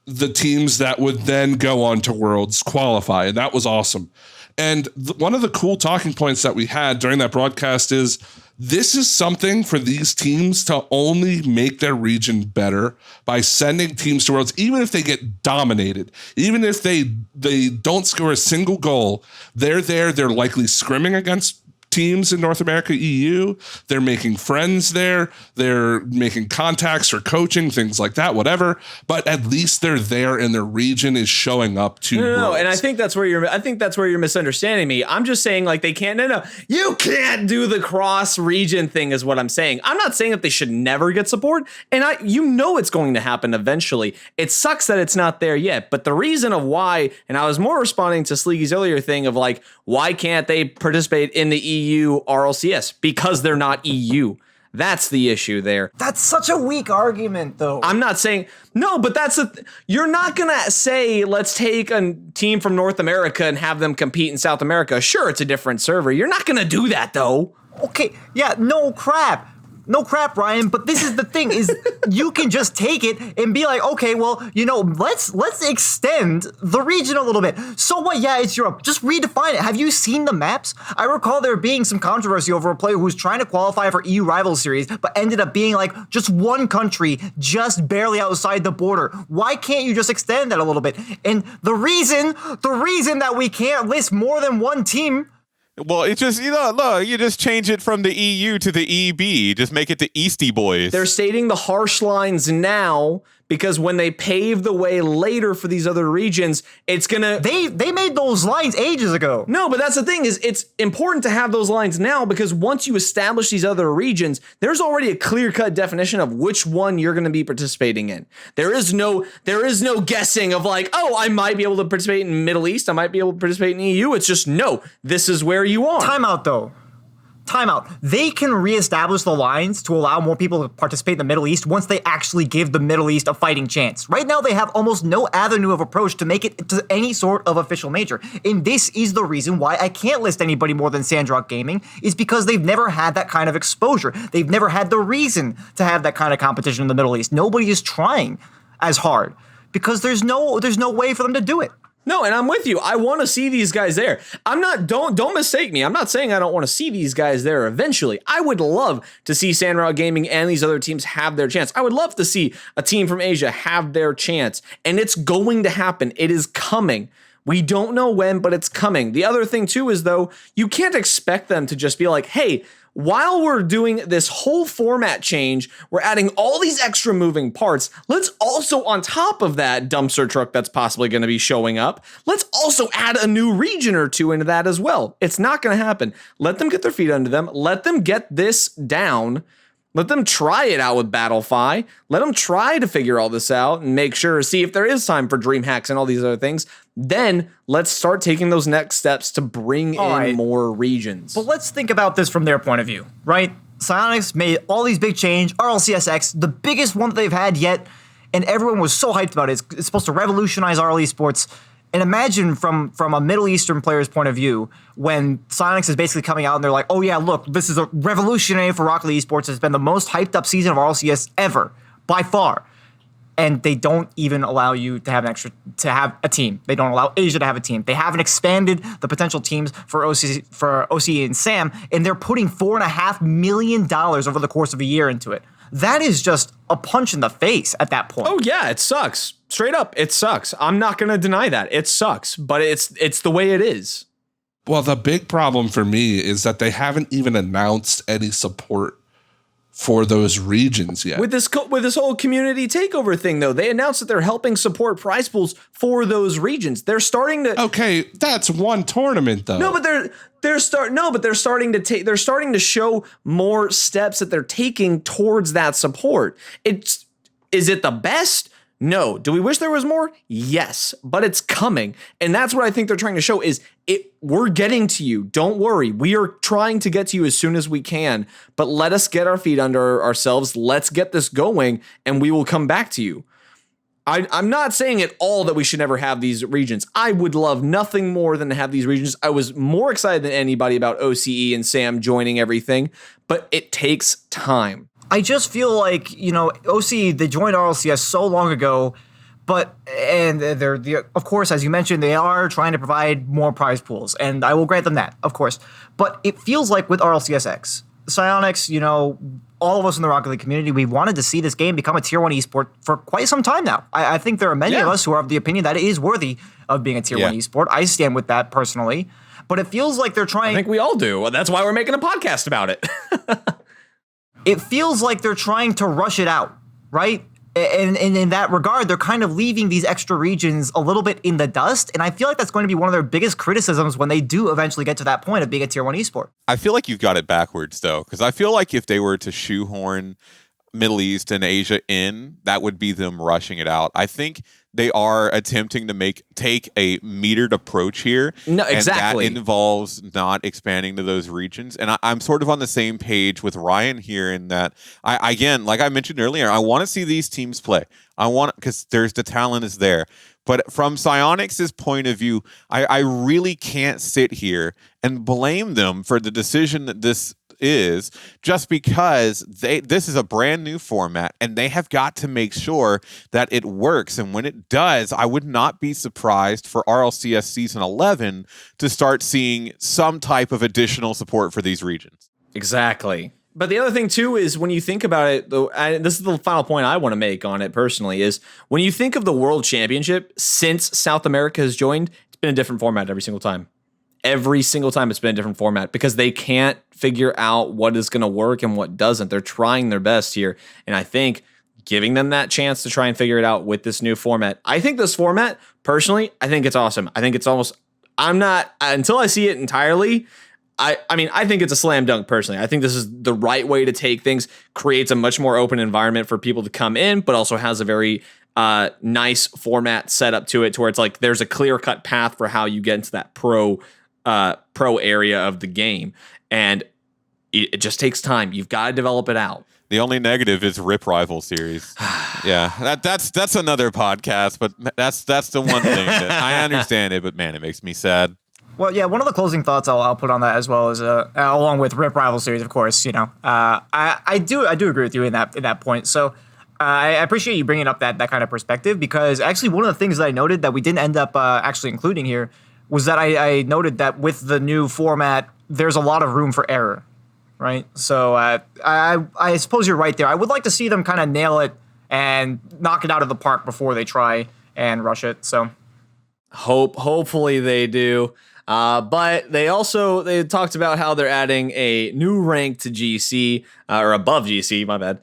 the teams that would then go on to Worlds qualify. And that was awesome. And one of the cool talking points that we had during that broadcast is this is something for these teams to only make their region better by sending teams to Worlds, even if they get dominated, even if they don't score a single goal, they're there. They're likely scrimming against teams in North America, EU. They're making friends there. They're making contacts for coaching, things like that, whatever. But at least they're there and their region is showing up to No, and I think that's where you're misunderstanding me. I'm just saying like they can't. No, you can't do the cross region thing is what I'm saying. I'm not saying that they should never get support, and it's going to happen eventually. It sucks that it's not there yet, but the reason of why, and I was more responding to Sleeky's earlier thing of like, why can't they participate in the EU RLCS? Because they're not EU. That's the issue there. That's such a weak argument, though. I'm not saying no, but you're not gonna say let's take a team from North America and have them compete in South America. Sure, it's a different server. You're not gonna do that though. Okay, yeah, no crap, Ryan. But this is the thing: is you can just take it and be like, okay, well, let's extend the region a little bit. So what? Yeah, it's Europe. Just redefine it. Have you seen the maps? I recall there being some controversy over a player who was trying to qualify for EU Rival Series, but ended up being like just one country, just barely outside the border. Why can't you just extend that a little bit? And the reason that we can't list more than one team. Well, it's just, look, you just change it from the EU to the EB. Just make it the Eastie Boys. They're stating the harsh lines now because when they pave the way later for these other regions, it's gonna... They made those lines ages ago. No, but that's the thing is it's important to have those lines now because once you establish these other regions, there's already a clear-cut definition of which one you're going to be participating in. There is no guessing of like, oh, I might be able to participate in Middle East, I might be able to participate in EU. It's just, no, this is where you are. Time out, though. timeout. They can reestablish the lines to allow more people to participate in the Middle East once they actually give the Middle East a fighting chance. Right now, they have almost no avenue of approach to make it to any sort of official major. And this is the reason why I can't list anybody more than Sandrock Gaming, is because they've never had that kind of exposure. They've never had the reason to have that kind of competition in the Middle East. Nobody is trying as hard because there's no way for them to do it. No, and I'm with you. I want to see these guys there. Don't mistake me. I'm not saying I don't want to see these guys there eventually. I would love to see Sandrock Gaming and these other teams have their chance. I would love to see a team from Asia have their chance. And it's going to happen. It is coming. We don't know when, but it's coming. The other thing too is, though, you can't expect them to just be like, hey, while we're doing this whole format change, we're adding all these extra moving parts. Let's also, on top of that dumpster truck that's possibly going to be showing up, let's also add a new region or two into that as well. It's not going to happen. Let them get their feet under them. Let them get this down. Let them try it out with BattleFi. Let them try to figure all this out and make sure, see if there is time for dream hacks and all these other things. Then let's start taking those next steps to bring in more regions. But let's think about this from their point of view, right? Psyonix made all these big change, RLCS X, the biggest one that they've had yet, and everyone was so hyped about it. It's supposed to revolutionize RL esports. And imagine from a Middle Eastern player's point of view, when Psyonix is basically coming out and they're like, oh yeah, look, this is a revolutionary for Rocket League esports. It's been the most hyped up season of RLCS ever, by far. And they don't even allow you to have a team. They don't allow Asia to have a team. They haven't expanded the potential teams for OCE and SAM, and they're putting $4.5 million over the course of a year into it. That is just a punch in the face at that point. Oh yeah, it sucks. Straight up, it sucks. I'm not going to deny that. It sucks, but it's the way it is. Well, the big problem for me is that they haven't even announced any support for those regions yet. With this whole community takeover thing, though, they announced that they're helping support prize pools for those regions. They're starting to. Okay, that's one tournament, though. No, but they're starting to show more steps that they're taking towards that support. Is it the best? No. Do we wish there was more? Yes, but it's coming. And that's what I think they're trying to show is we're getting to you. Don't worry. We are trying to get to you as soon as we can, but let us get our feet under ourselves. Let's get this going and we will come back to you. I'm not saying at all that we should never have these regions. I would love nothing more than to have these regions. I was more excited than anybody about OCE and SAM joining everything, but it takes time. I just feel like, OC, they joined RLCS so long ago, and they're of course, as you mentioned, they are trying to provide more prize pools, and I will grant them that, of course. But it feels like with RLCS X, Psyonix, all of us in the Rocket League community, we wanted to see this game become a Tier 1 esport for quite some time now. I think there are many of us who are of the opinion that it is worthy of being a Tier 1 esport. I stand with that personally. But it feels like they're trying... I think we all do. That's why we're making a podcast about it. It feels like they're trying to rush it out, right? And in that regard, they're kind of leaving these extra regions a little bit in the dust. And I feel like that's going to be one of their biggest criticisms when they do eventually get to that point of being a Tier 1 esport. I feel like you've got it backwards, though, because I feel like if they were to shoehorn Middle East and Asia in, that would be them rushing it out. I think they are attempting to take a metered approach here. No, exactly. And that involves not expanding to those regions. And I'm sort of on the same page with Ryan here in that, again, like I mentioned earlier, I want to see these teams play. Because the talent is there. But from Psyonix's point of view, I really can't sit here and blame them for the decision that this is, just because this is a brand new format and they have got to make sure that it works. And when it does, I would not be surprised for RLCS Season 11 to start seeing some type of additional support for these regions. Exactly. But the other thing, too, is when you think about it, though, and this is the final point I want to make on it personally, is when you think of the World Championship since South America has joined, it's been a different format every single time. Every single time it's been a different format because they can't figure out what is going to work and what doesn't. They're trying their best here. And I think giving them that chance to try and figure it out with this new format. I think this format, personally, I think it's awesome. I think it's until I see it entirely, I think it's a slam dunk personally. I think this is the right way to take things, creates a much more open environment for people to come in, but also has a very nice format set up to it to where it's like there's a clear cut path for how you get into that pro area of the game. And it just takes time. You've got to develop it out. The only negative is RIP Rival Series. Yeah, that's another podcast, but that's the one thing that I understand it, but man, it makes me sad. Well, yeah, one of the closing thoughts I'll put on that as well is along with RIP Rival Series, of course. I do agree with you in that point. So I appreciate you bringing up that kind of perspective, because actually one of the things that I noted that we didn't end up actually including here was that I noted that with the new format, there's a lot of room for error. Right, so I suppose you're right there. I would like to see them kind of nail it and knock it out of the park before they try and rush it. So, hopefully they do. But they talked about how they're adding a new rank to GC or above GC. My bad.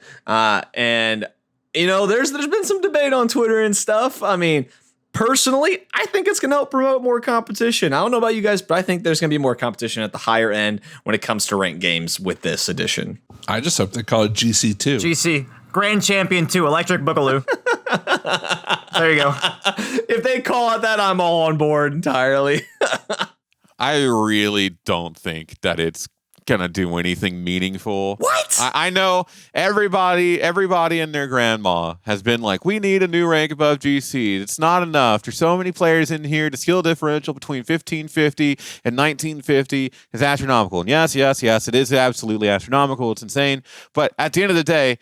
And there's been some debate on Twitter and stuff. I mean, personally, I think it's going to help promote more competition. I don't know about you guys, but I think there's going to be more competition at the higher end when it comes to ranked games with this edition. I just hope they call it GC2. GC, Grand Champion 2, Electric Boogaloo. There you go. If they call it that, I'm all on board entirely. I really don't think that it's gonna do anything meaningful. What? I know everybody and their grandma has been like, we need a new rank above GC. It's not enough. There's so many players in here. The skill differential between 1550 and 1950 is astronomical. And yes, it is absolutely astronomical. It's insane. But at the end of the day,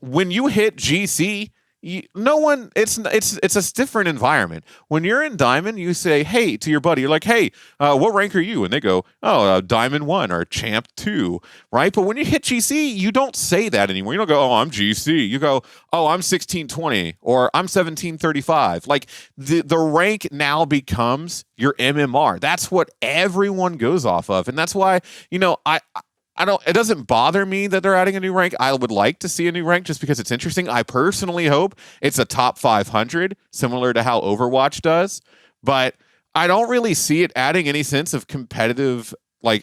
when you hit GC, it's a different environment. When you're in Diamond, you say, hey, to your buddy, you're like, hey, what rank are you? And they go, Diamond 1 or Champ 2, right? But when you hit GC, you don't say that anymore. You don't go, I'm GC. You go, I'm 1620 or I'm 1735. Like the rank now becomes your MMR. That's what everyone goes off of. And that's why, it doesn't bother me that they're adding a new rank. I would like to see a new rank just because it's interesting. I personally hope it's a top 500, similar to how Overwatch does. But I don't really see it adding any sense of competitive,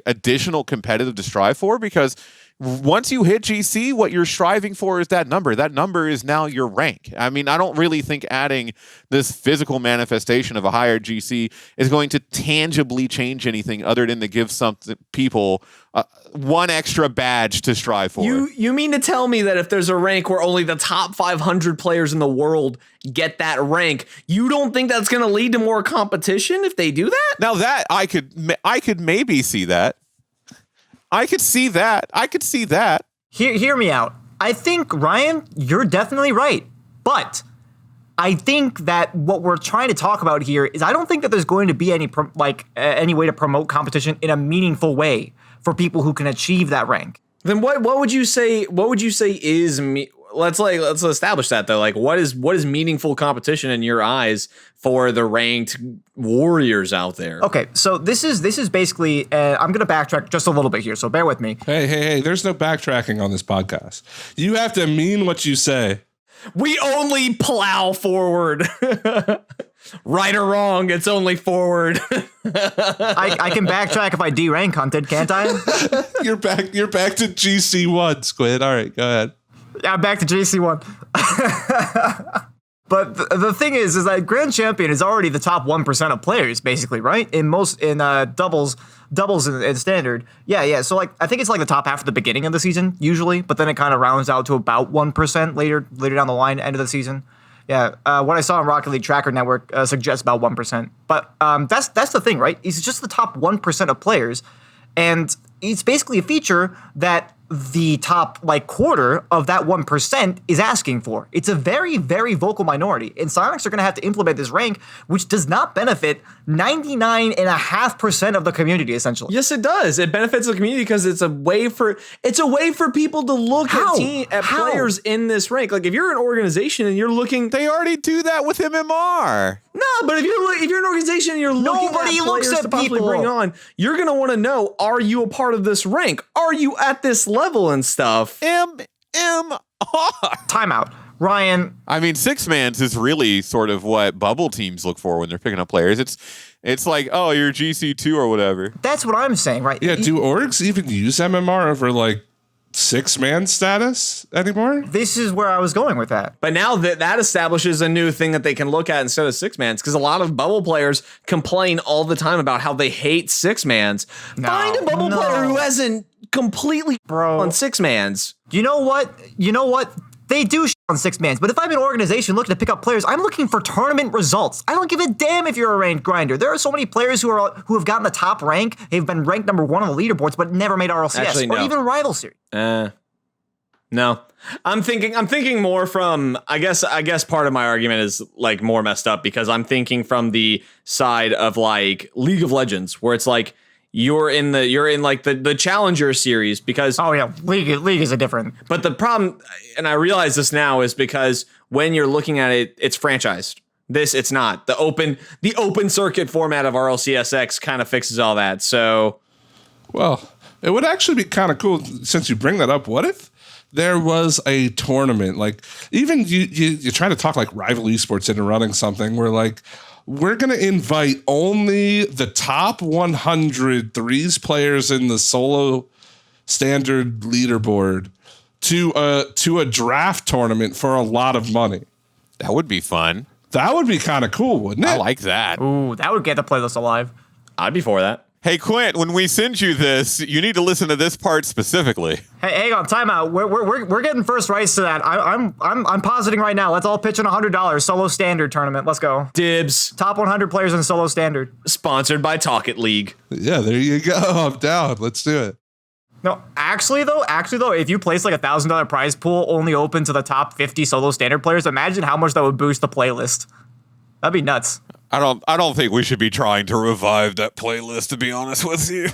additional competitive to strive for, because once you hit GC, what you're striving for is that number. That number is now your rank. I mean, I don't really think adding this physical manifestation of a higher GC is going to tangibly change anything other than to give some people one extra badge to strive for. You mean to tell me that if there's a rank where only the top 500 players in the world get that rank, you don't think that's going to lead to more competition if they do that? Now that I could maybe see that. I could see that. Hear me out. I think, Ryan, you're definitely right. But I think that what we're trying to talk about here is I don't think that there's going to be any way to promote competition in a meaningful way for people who can achieve that rank. Then what would you say? What would you say is let's establish that though. Like, what is meaningful competition in your eyes for the ranked warriors out there? Okay, so this is basically I'm gonna backtrack just a little bit here, so bear with me. Hey, there's no backtracking on this podcast. You have to mean what you say. We only plow forward. Right or wrong, it's only forward. I can backtrack if I D-rank hunted, can't I? You're back to GC1, Squidd. All right, go ahead. Yeah, back to GC1. But the thing is that Grand Champion is already the top 1% of players, basically, right? In doubles in standard. Yeah. So I think it's the top half at the beginning of the season usually, but then it kind of rounds out to about 1% later down the line, end of the season. Yeah, what I saw on Rocket League Tracker Network suggests about 1%. But that's the thing, right? It's just the top 1% of players, and it's basically a feature that the top quarter of that 1% is asking for. It's a very, very vocal minority, and Psyonix are going to have to implement this rank, which does not benefit 99.5% of the community, essentially. Yes, it does. It benefits the community because it's a way for people to look at players in this rank. Like, if you're an organization and you're looking, they already do that with MMR. No, but if you're an organization and you're looking at players to possibly bring on, you're going to want to know, are you a part of this rank? Are you at this level and stuff? MMR. Timeout. Ryan. I mean, 6-mans is really sort of what bubble teams look for when they're picking up players. It's like, oh, you're GC2 or whatever. That's what I'm saying, right? Yeah, do orgs even use MMR over 6-man status anymore. This is where I was going with that. But now that establishes a new thing that they can look at instead of 6-mans, because a lot of bubble players complain all the time about how they hate 6-mans. Find a bubble player who hasn't completely on 6-mans. You know what? They do on 6-mans, but if I'm an organization looking to pick up players, I'm looking for tournament results. I don't give a damn if you're a ranked grinder. There are so many players who have gotten the top rank, they've been ranked number 1 on the leaderboards, but never made RLCS. Actually, no. Or even Rival Series. No. I'm thinking more from, I guess part of my argument is like more messed up, because I'm thinking from the side of like League of Legends, where it's like you're in like the Challenger series, because League is a different. But the problem, and I realize this now, is because when you're looking at it, it's franchised. It's not the open circuit format of RLCS X kind of fixes all that. So, well, it would actually be kind of cool, since you bring that up. What if there was a tournament, like even you try to talk like Rival Esports into running something where like, we're going to invite only the top 100 threes players in the solo standard leaderboard to a draft tournament for a lot of money. That would be fun. That would be kind of cool, wouldn't it? I like that. Ooh, that would get the playlist alive. I'd be for that. Hey, Quint, when we send you this, you need to listen to this part specifically. Hey, hang on, time out. We're getting first rights to that. I'm positing right now. Let's all pitch in $100 solo standard tournament. Let's go. Dibs. Top 100 players in solo standard. Sponsored by Talk It League. Yeah, there you go. I'm down. Let's do it. No, actually though, if you place like $1,000 prize pool only open to the top 50 solo standard players, imagine how much that would boost the playlist. That'd be nuts. I don't think we should be trying to revive that playlist, to be honest with you.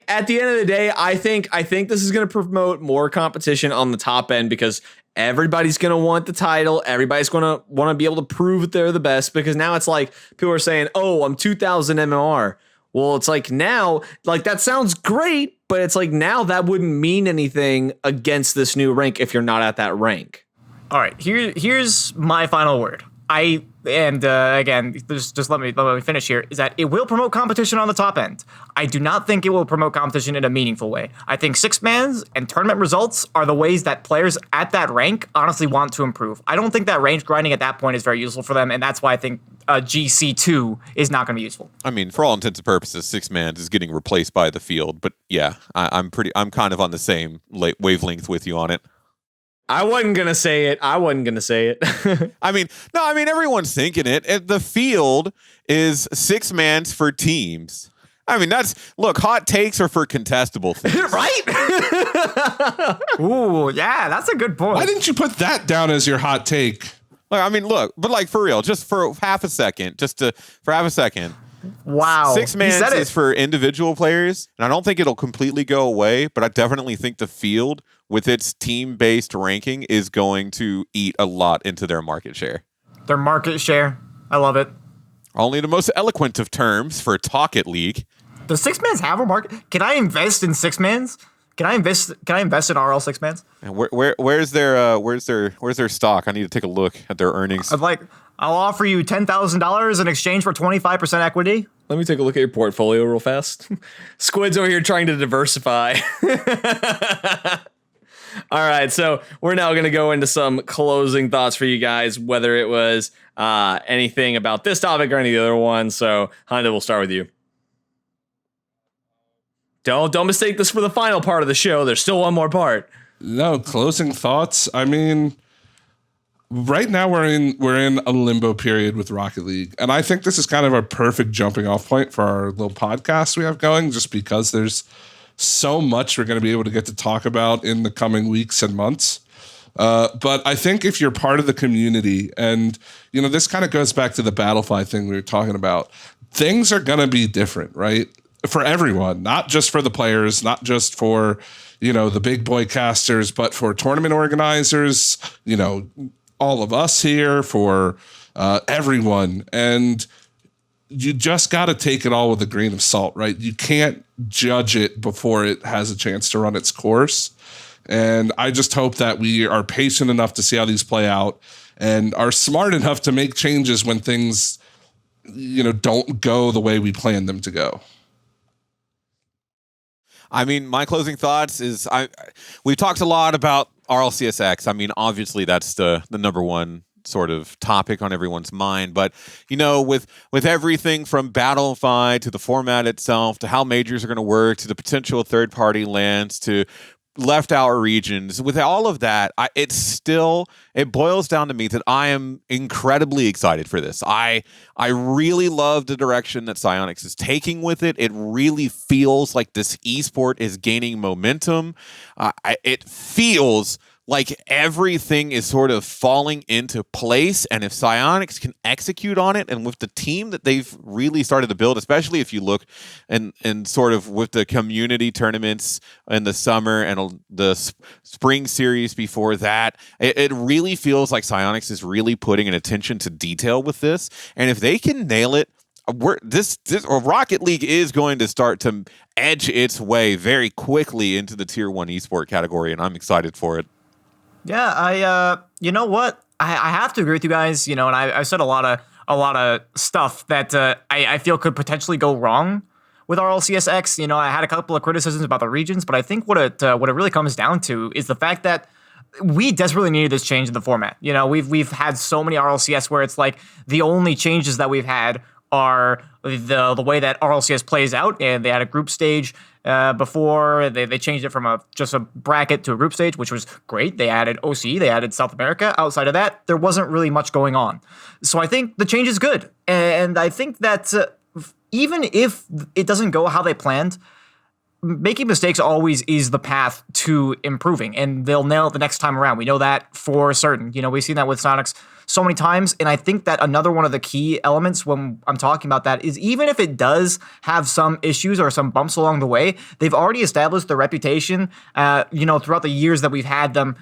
At the end of the day, I think this is going to promote more competition on the top end, because everybody's going to want the title. Everybody's going to want to be able to prove that they're the best, because now it's like people are saying, "Oh, I'm 2000 MMR." Well, it's like now, like that sounds great, but it's like now that wouldn't mean anything against this new rank if you're not at that rank. All right, here's my final word. Again, just let me finish here, is that it will promote competition on the top end. I do not think it will promote competition in a meaningful way. I think 6-mans and tournament results are the ways that players at that rank honestly want to improve. I don't think that range grinding at that point is very useful for them, and that's why I think GC2 is not going to be useful. I mean, for all intents and purposes, 6-mans is getting replaced by the field, but yeah, I'm kind of on the same wavelength with you on it. I wasn't going to say it. I mean, everyone's thinking it. The field is 6-mans for teams. I mean, hot takes are for contestable things. Right? Ooh, yeah, that's a good point. Why didn't you put that down as your hot take? For real, just for half a second, Wow. 6-mans is for individual players, and I don't think it'll completely go away, but I definitely think the field, with its team-based ranking, is going to eat a lot into their market share. Their market share. I love it. Only the most eloquent of terms for Talk It League. Does 6-mans have a market? Can I invest in 6-mans? Can I invest in RL 6-mans? And where's their stock? I need to take a look at their earnings. I'll offer you $10,000 in exchange for 25% equity. Let me take a look at your portfolio real fast. Squid's over here trying to diversify. All right, so we're now going to go into some closing thoughts for you guys, whether it was anything about this topic or any of the other ones. So, Honda, we'll start with you. Don't mistake this for the final part of the show. There's still one more part. No, closing thoughts. I mean, right now we're in a limbo period with Rocket League, and I think this is kind of a perfect jumping off point for our little podcast we have going, just because there's so much we're going to be able to get to talk about in the coming weeks and months. But I think if you're part of the community, and this kind of goes back to the Battlefy thing we were talking about, things are going to be different, right? For everyone, not just for the players, not just for, the big boy casters, but for tournament organizers, all of us here, for everyone. And you just got to take it all with a grain of salt, right? You can't judge it before it has a chance to run its course. And I just hope that we are patient enough to see how these play out and are smart enough to make changes when things, don't go the way we planned them to go. I mean, my closing thoughts is we've talked a lot about RLCS X. I mean, obviously that's the number one sort of topic on everyone's mind, but with everything from Battlefy to the format itself to how majors are going to work to the potential third party lands to left out regions, with all of that, it boils down to me that I am incredibly excited for this. I really love the direction that Psyonix is taking with it. It really feels like this esport is gaining momentum. It feels like everything is sort of falling into place, and if Psyonix can execute on it, and with the team that they've really started to build, especially if you look and sort of with the community tournaments in the summer and the spring series before that, it really feels like Psyonix is really putting an attention to detail with this, and if they can nail it, Rocket League is going to start to edge its way very quickly into the tier 1 esport category, and I'm excited for it. Yeah, you know what? I have to agree with you guys. And I said a lot of stuff that I feel could potentially go wrong with RLCS X. I had a couple of criticisms about the regions, but I think what it really comes down to is the fact that we desperately needed this change in the format. We've had so many RLCS where it's like the only changes that we've had are the way that RLCS plays out, and they had a group stage before. They changed it from just a bracket to a group stage, which was great. They added OC, they added South America. Outside of that, there wasn't really much going on. So I think the change is good, and I think that even if it doesn't go how they planned, making mistakes always is the path to improving, and they'll nail it the next time around. We know that for certain. We've seen that with Psyonix so many times, and I think that another one of the key elements when I'm talking about that is even if it does have some issues or some bumps along the way, they've already established their reputation, throughout the years that we've had them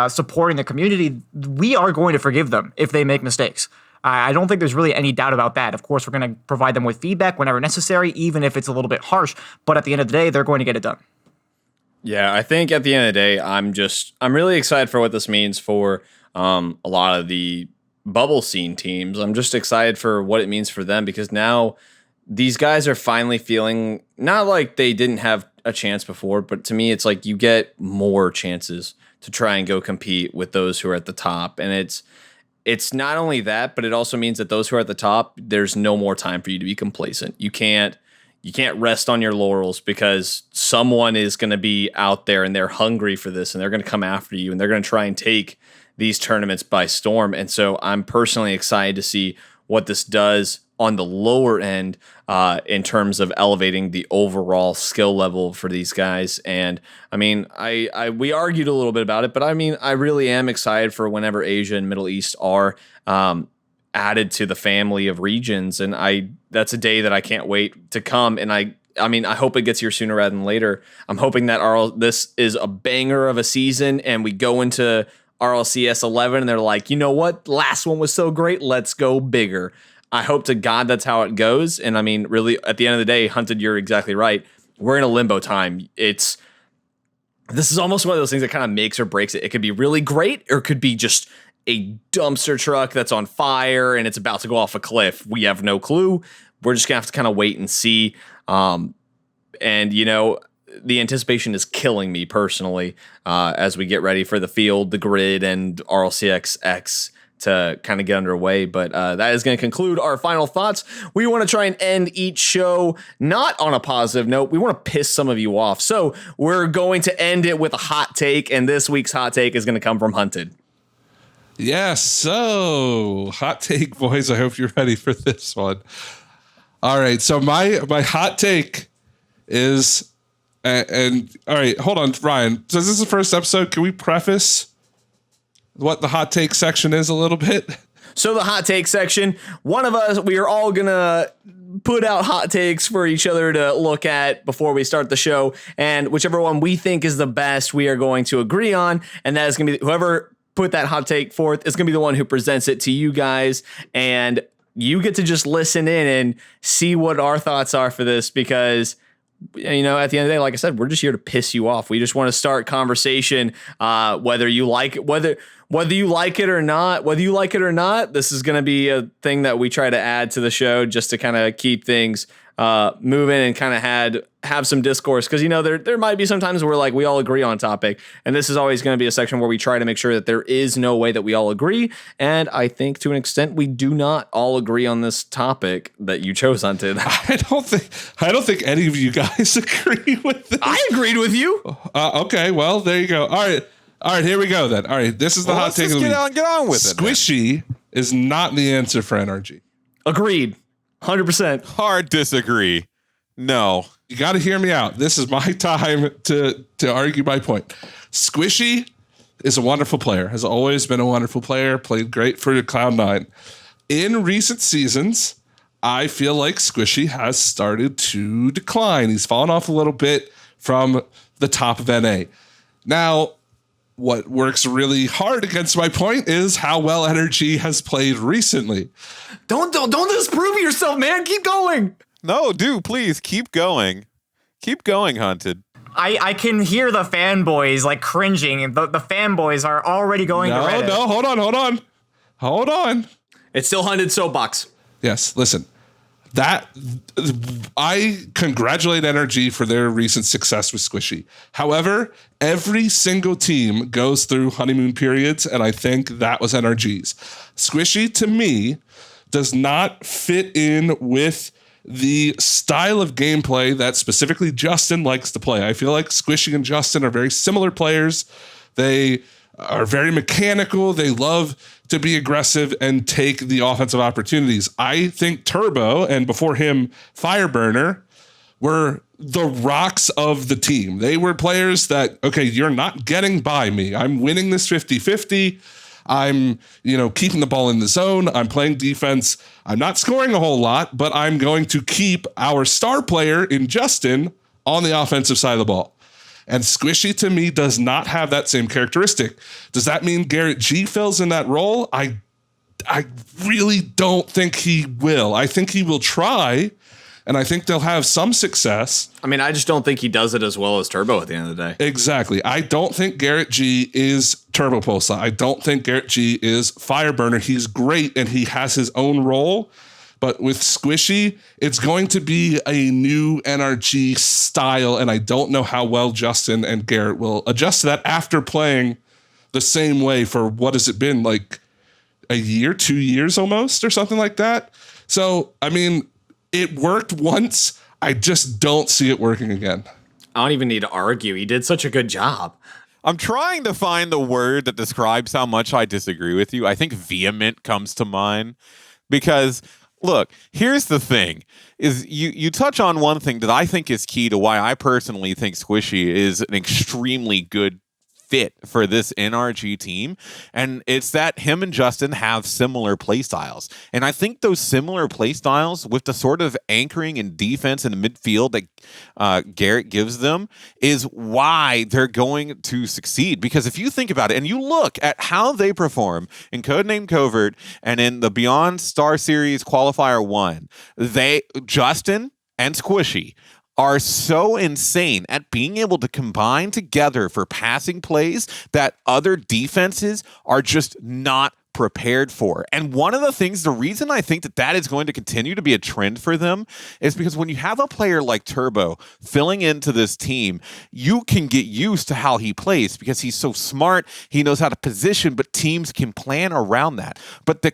supporting the community. We are going to forgive them if they make mistakes. I don't think there's really any doubt about that. Of course, we're going to provide them with feedback whenever necessary, even if it's a little bit harsh, but at the end of the day, they're going to get it done. Yeah, I think at the end of the day, I'm really excited for what this means for a lot of the bubble scene teams. I'm just excited for what it means for them, because now these guys are finally feeling not like they didn't have a chance before, but to me, it's like you get more chances to try and go compete with those who are at the top. And it's not only that, but it also means that those who are at the top, there's no more time for you to be complacent. You can't rest on your laurels, because someone is going to be out there and they're hungry for this, and they're going to come after you, and they're going to try and take these tournaments by storm. And so I'm personally excited to see what this does on the lower end in terms of elevating the overall skill level for these guys. And I mean, we argued a little bit about it, but I mean, I really am excited for whenever Asia and Middle East are added to the family of regions. And that's a day that I can't wait to come. And I mean, I hope it gets here sooner rather than later. I'm hoping that this is a banger of a season, and we go into RLCS 11 and they're like, you know what? Last one was so great. Let's go bigger. I hope to God that's how it goes. And I mean, really, at the end of the day, Hunted, you're exactly right. We're in a limbo time. This is almost one of those things that kind of makes or breaks it. It could be really great, or it could be just a dumpster truck that's on fire and it's about to go off a cliff. We have no clue. We're just going to have to kind of wait and see. And, the anticipation is killing me personally as we get ready for the field, the grid, and RLCS X to kind of get underway. But that is going to conclude our final thoughts. We want to try and end each show not on a positive note. We want to piss some of you off. So we're going to end it with a hot take, and this week's hot take is going to come from Hunted. Yeah, so hot take, boys. I hope you're ready for this one. All right, so my hot take is... And all right, hold on, Ryan. So this is the first episode. Can we preface what the hot take section is a little bit? So the hot take section, one of us, we are all going to put out hot takes for each other to look at before we start the show. And whichever one we think is the best, we are going to agree on. And that is going to be whoever put that hot take forth is going to be the one who presents it to you guys. And you get to just listen in and see what our thoughts are for this, because at the end of the day, like I said, we're just here to piss you off. We just want to start conversation, whether you like it or not. This is going to be a thing that we try to add to the show just to kind of keep things moving, and kind of have some discourse, because, there might be some times where like we all agree on a topic, and this is always going to be a section where we try to make sure that there is no way that we all agree. And I think to an extent we do not all agree on this topic that you chose, Hunted. I don't think any of you guys agree with this. I agreed with you. Okay, well, there you go. All right, here we go then. All right, this is the hot take of the week. Get on with it. Squishy is not the answer for NRG. Agreed. 100%. Hard disagree. No. You got to hear me out. This is my time to argue my point. Squishy is a wonderful player, has always been a wonderful player, played great for Cloud9. In recent seasons, I feel like Squishy has started to decline. He's fallen off a little bit from the top of NA. Now, what works really hard against my point is how well NRG has played recently. Don't disprove yourself, man. Keep going. No, dude, please keep going. Keep going, Hunted. I can hear the fanboys like cringing. The fanboys are already going to Reddit. No, hold on. It's still Hunted soapbox. Yes, listen. That I congratulate NRG for their recent success with Squishy. However, every single team goes through honeymoon periods, and I think that was NRG's. Squishy, to me, does not fit in with the style of gameplay that specifically Justin likes to play. I feel like Squishy and Justin are very similar players. They are very mechanical. They love to be aggressive and take the offensive opportunities. I think Turbo, and before him, Fireburner, were the rocks of the team. They were players that, okay, you're not getting by me. I'm winning this 50-50. I'm, keeping the ball in the zone. I'm playing defense. I'm not scoring a whole lot, but I'm going to keep our star player in Justin on the offensive side of the ball. And Squishy, to me, does not have that same characteristic. Does that mean Garrett G fills in that role? I really don't think he will. I think he will try, and I think they'll have some success. I mean, I just don't think he does it as well as Turbo at the end of the day. Exactly. I don't think Garrett G is Turbo Pulsa. I don't think Garrett G is Fireburner. He's great, and he has his own role. But with Squishy, it's going to be a new NRG style, and I don't know how well Justin and Garrett will adjust to that after playing the same way for, what has it been, like a year, 2 years almost, or something like that? So, I mean, it worked once. I just don't see it working again. I don't even need to argue. He did such a good job. I'm trying to find the word that describes how much I disagree with you. I think vehement comes to mind because... Look, here's the thing, is you touch on one thing that I think is key to why I personally think Squishy is an extremely good fit for this NRG team, and it's that him and Justin have similar play styles. And I think those similar play styles with the sort of anchoring and defense in the midfield that Garrett gives them is why they're going to succeed. Because if you think about it and you look at how they perform in Codename Covert and in the Beyond Star Series Qualifier 1, Justin and Squishy are so insane at being able to combine together for passing plays that other defenses are just not prepared for. And one of the things, the reason I think that is going to continue to be a trend for them is because when you have a player like Turbo filling into this team, you can get used to how he plays because he's so smart. He knows how to position, but teams can plan around that. But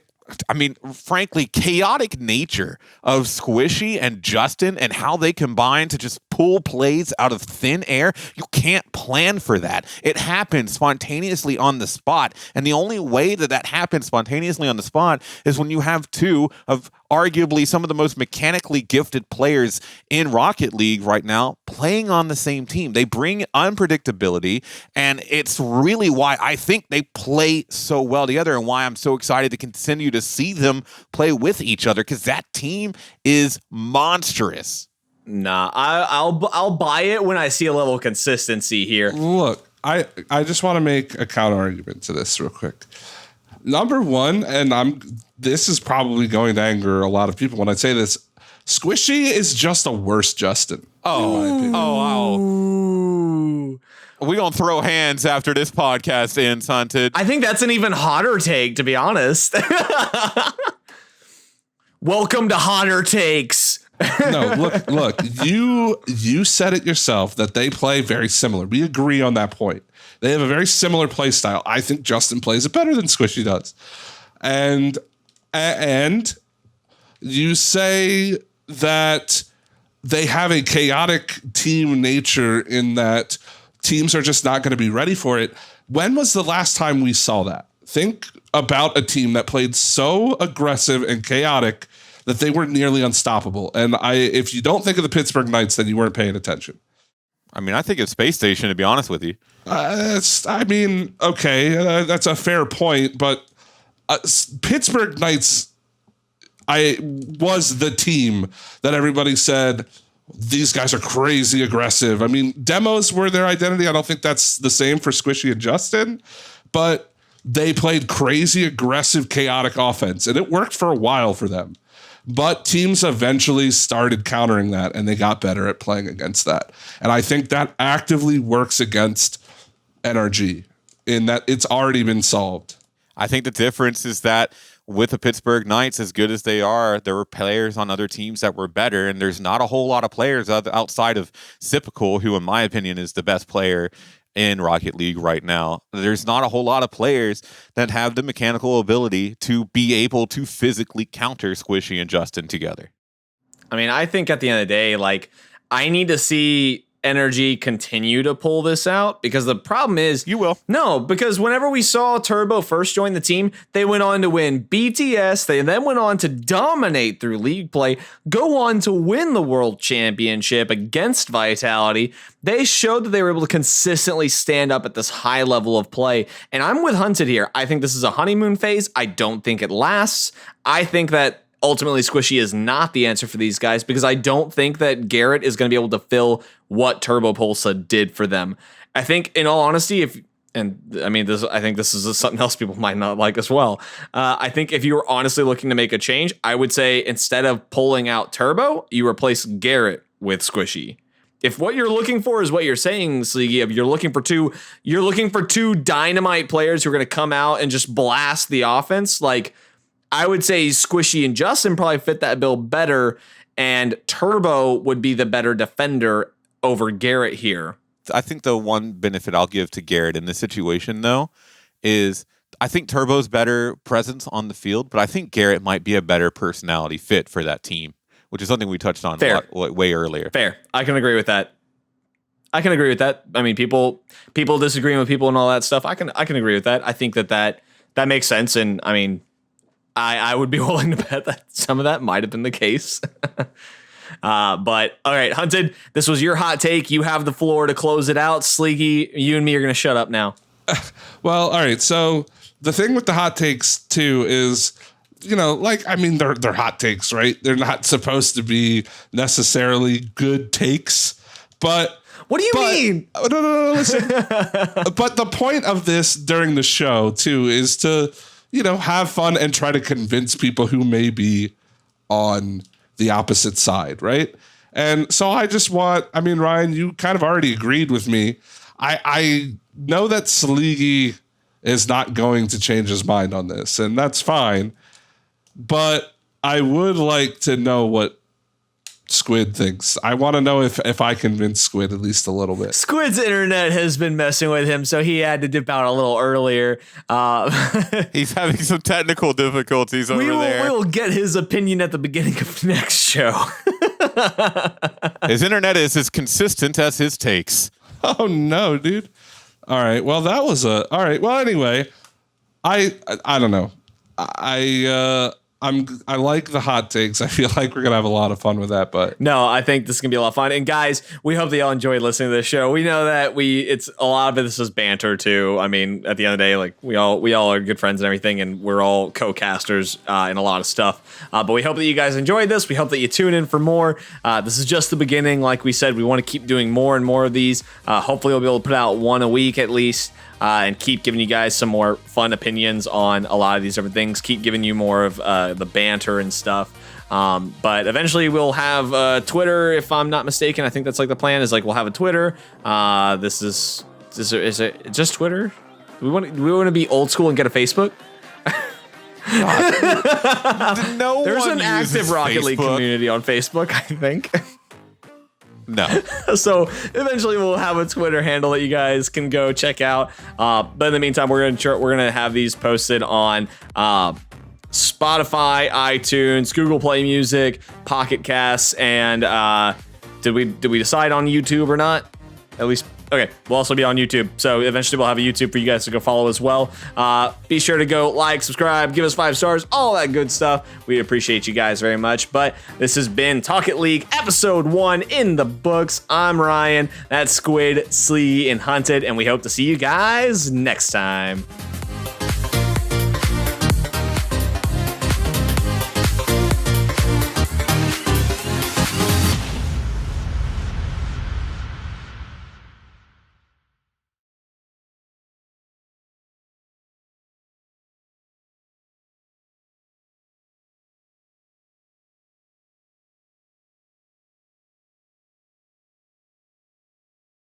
frankly, chaotic nature of Squishy and Justin and how they combine to just pull plays out of thin air, you can't plan for that. It happens spontaneously on the spot. And the only way that happens spontaneously on the spot is when you have two of arguably some of the most mechanically gifted players in Rocket League right now playing on the same team. They bring unpredictability, and it's really why I think they play so well together and why I'm so excited to continue to see them play with each other, because that team is monstrous. Nah, I'll buy it when I see a level of consistency here. Look, I just want to make a counter argument to this real quick. Number one, and this is probably going to anger a lot of people when I say this, Squishy is just a worse Justin. Wow. We're going to throw hands after this podcast ends, Hunted. I think that's an even hotter take, to be honest. Welcome to Hotter Takes. No, look. You said it yourself that they play very similar. We agree on that point. They have a very similar play style. I think Justin plays it better than Squishy does. And you say that they have a chaotic team nature in that teams are just not going to be ready for it. When was the last time we saw that? Think about a team that played so aggressive and chaotic that they were nearly unstoppable. And if you don't think of the Pittsburgh Knights, then you weren't paying attention. I mean, I think of Space Station, to be honest with you. That's a fair point, but Pittsburgh Knights, was the team that everybody said, these guys are crazy aggressive. I mean, demos were their identity. I don't think that's the same for Squishy and Justin, but they played crazy, aggressive, chaotic offense, and it worked for a while for them. But teams eventually started countering that, and they got better at playing against that. And I think that actively works against NRG in that it's already been solved. I think the difference is that with the Pittsburgh Knights, as good as they are, there were players on other teams that were better, and there's not a whole lot of players outside of Sipical, who in my opinion is the best player in Rocket League right now. There's not a whole lot of players that have the mechanical ability to be able to physically counter Squishy and Justin together. I mean, I think at the end of the day, like, I need to see Energy continue to pull this out, because the problem is you will. No, because whenever we saw Turbo first join the team, they went on to win BTS. They then went on to dominate through league play, go on to win the world championship against Vitality. They showed that they were able to consistently stand up at this high level of play. And I'm with Hunted here. I think this is a honeymoon phase. I don't think it lasts. I think that ultimately Squishy is not the answer for these guys, because I don't think that Garrett is going to be able to fill what Turbo Pulsa did for them. I think, in all honesty, I think this is something else people might not like as well. I think if you were honestly looking to make a change, I would say instead of pulling out Turbo, you replace Garrett with Squishy. If what you're looking for is what you're saying, Sleegy, if you're looking for two dynamite players who are going to come out and just blast the offense, like, I would say Squishy and Justin probably fit that bill better, and Turbo would be the better defender over Garrett here. I think the one benefit I'll give to Garrett in this situation, though, is I think Turbo's better presence on the field, but I think Garrett might be a better personality fit for that team, which is something we touched on way earlier. Fair. I can agree with that. I mean, people disagreeing with people and all that stuff. I can agree with that. I think that makes sense, and I mean, I would be willing to bet that some of that might have been the case. But all right, Hunted, this was your hot take. You have the floor to close it out. Sleeky, you and me are going to shut up now. Well, all right. So the thing with the hot takes too is, they're hot takes, right? They're not supposed to be necessarily good takes, but what do you mean? No, listen. But the point of this during the show too is to, have fun and try to convince people who may be on the opposite side, right? And so Ryan, you kind of already agreed with me. I know that Sleegy is not going to change his mind on this, and that's fine. But I would like to know what Squidd thinks. I want to know if I convince Squidd at least a little bit. Squidd's internet has been messing with him, so he had to dip out a little earlier. He's having some technical difficulties over there. We will get his opinion at the beginning of next show. His internet is as consistent as his takes. Oh no, dude. All right. Well, that was all right. Well, anyway, I don't know. I like the hot takes. I feel like we're gonna have a lot of fun with that, but no, I think this is gonna be a lot of fun. And guys, we hope that y'all enjoyed listening to this show. We know that it's a lot of this is banter too. I mean, at the end of the day, like we all are good friends and everything, and we're all co-casters in a lot of stuff. But we hope that you guys enjoyed this. We hope that you tune in for more. This is just the beginning. Like we said, we want to keep doing more and more of these. Hopefully, we'll be able to put out one a week at least. And keep giving you guys some more fun opinions on a lot of these different things. Keep giving you more of the banter and stuff. But eventually we'll have Twitter, if I'm not mistaken. I think that's like the plan is like we'll have a Twitter. Is it just Twitter? We want to be old school and get a Facebook. No, there's one an active uses Rocket League Facebook. community on Facebook, I think. No. So eventually we'll have a Twitter handle that you guys can go check out. But in the meantime, we're gonna have these posted on Spotify, iTunes, Google Play Music, Pocket Casts, and did we decide on YouTube or not? At least. Okay, we'll also be on YouTube. So eventually we'll have a YouTube for you guys to go follow as well. Be sure to go like, subscribe, give us 5 stars, all that good stuff. We appreciate you guys very much. But this has been Talk It League episode 1 in the books. I'm Ryan. That's Squid, Slee, and Hunted. And we hope to see you guys next time.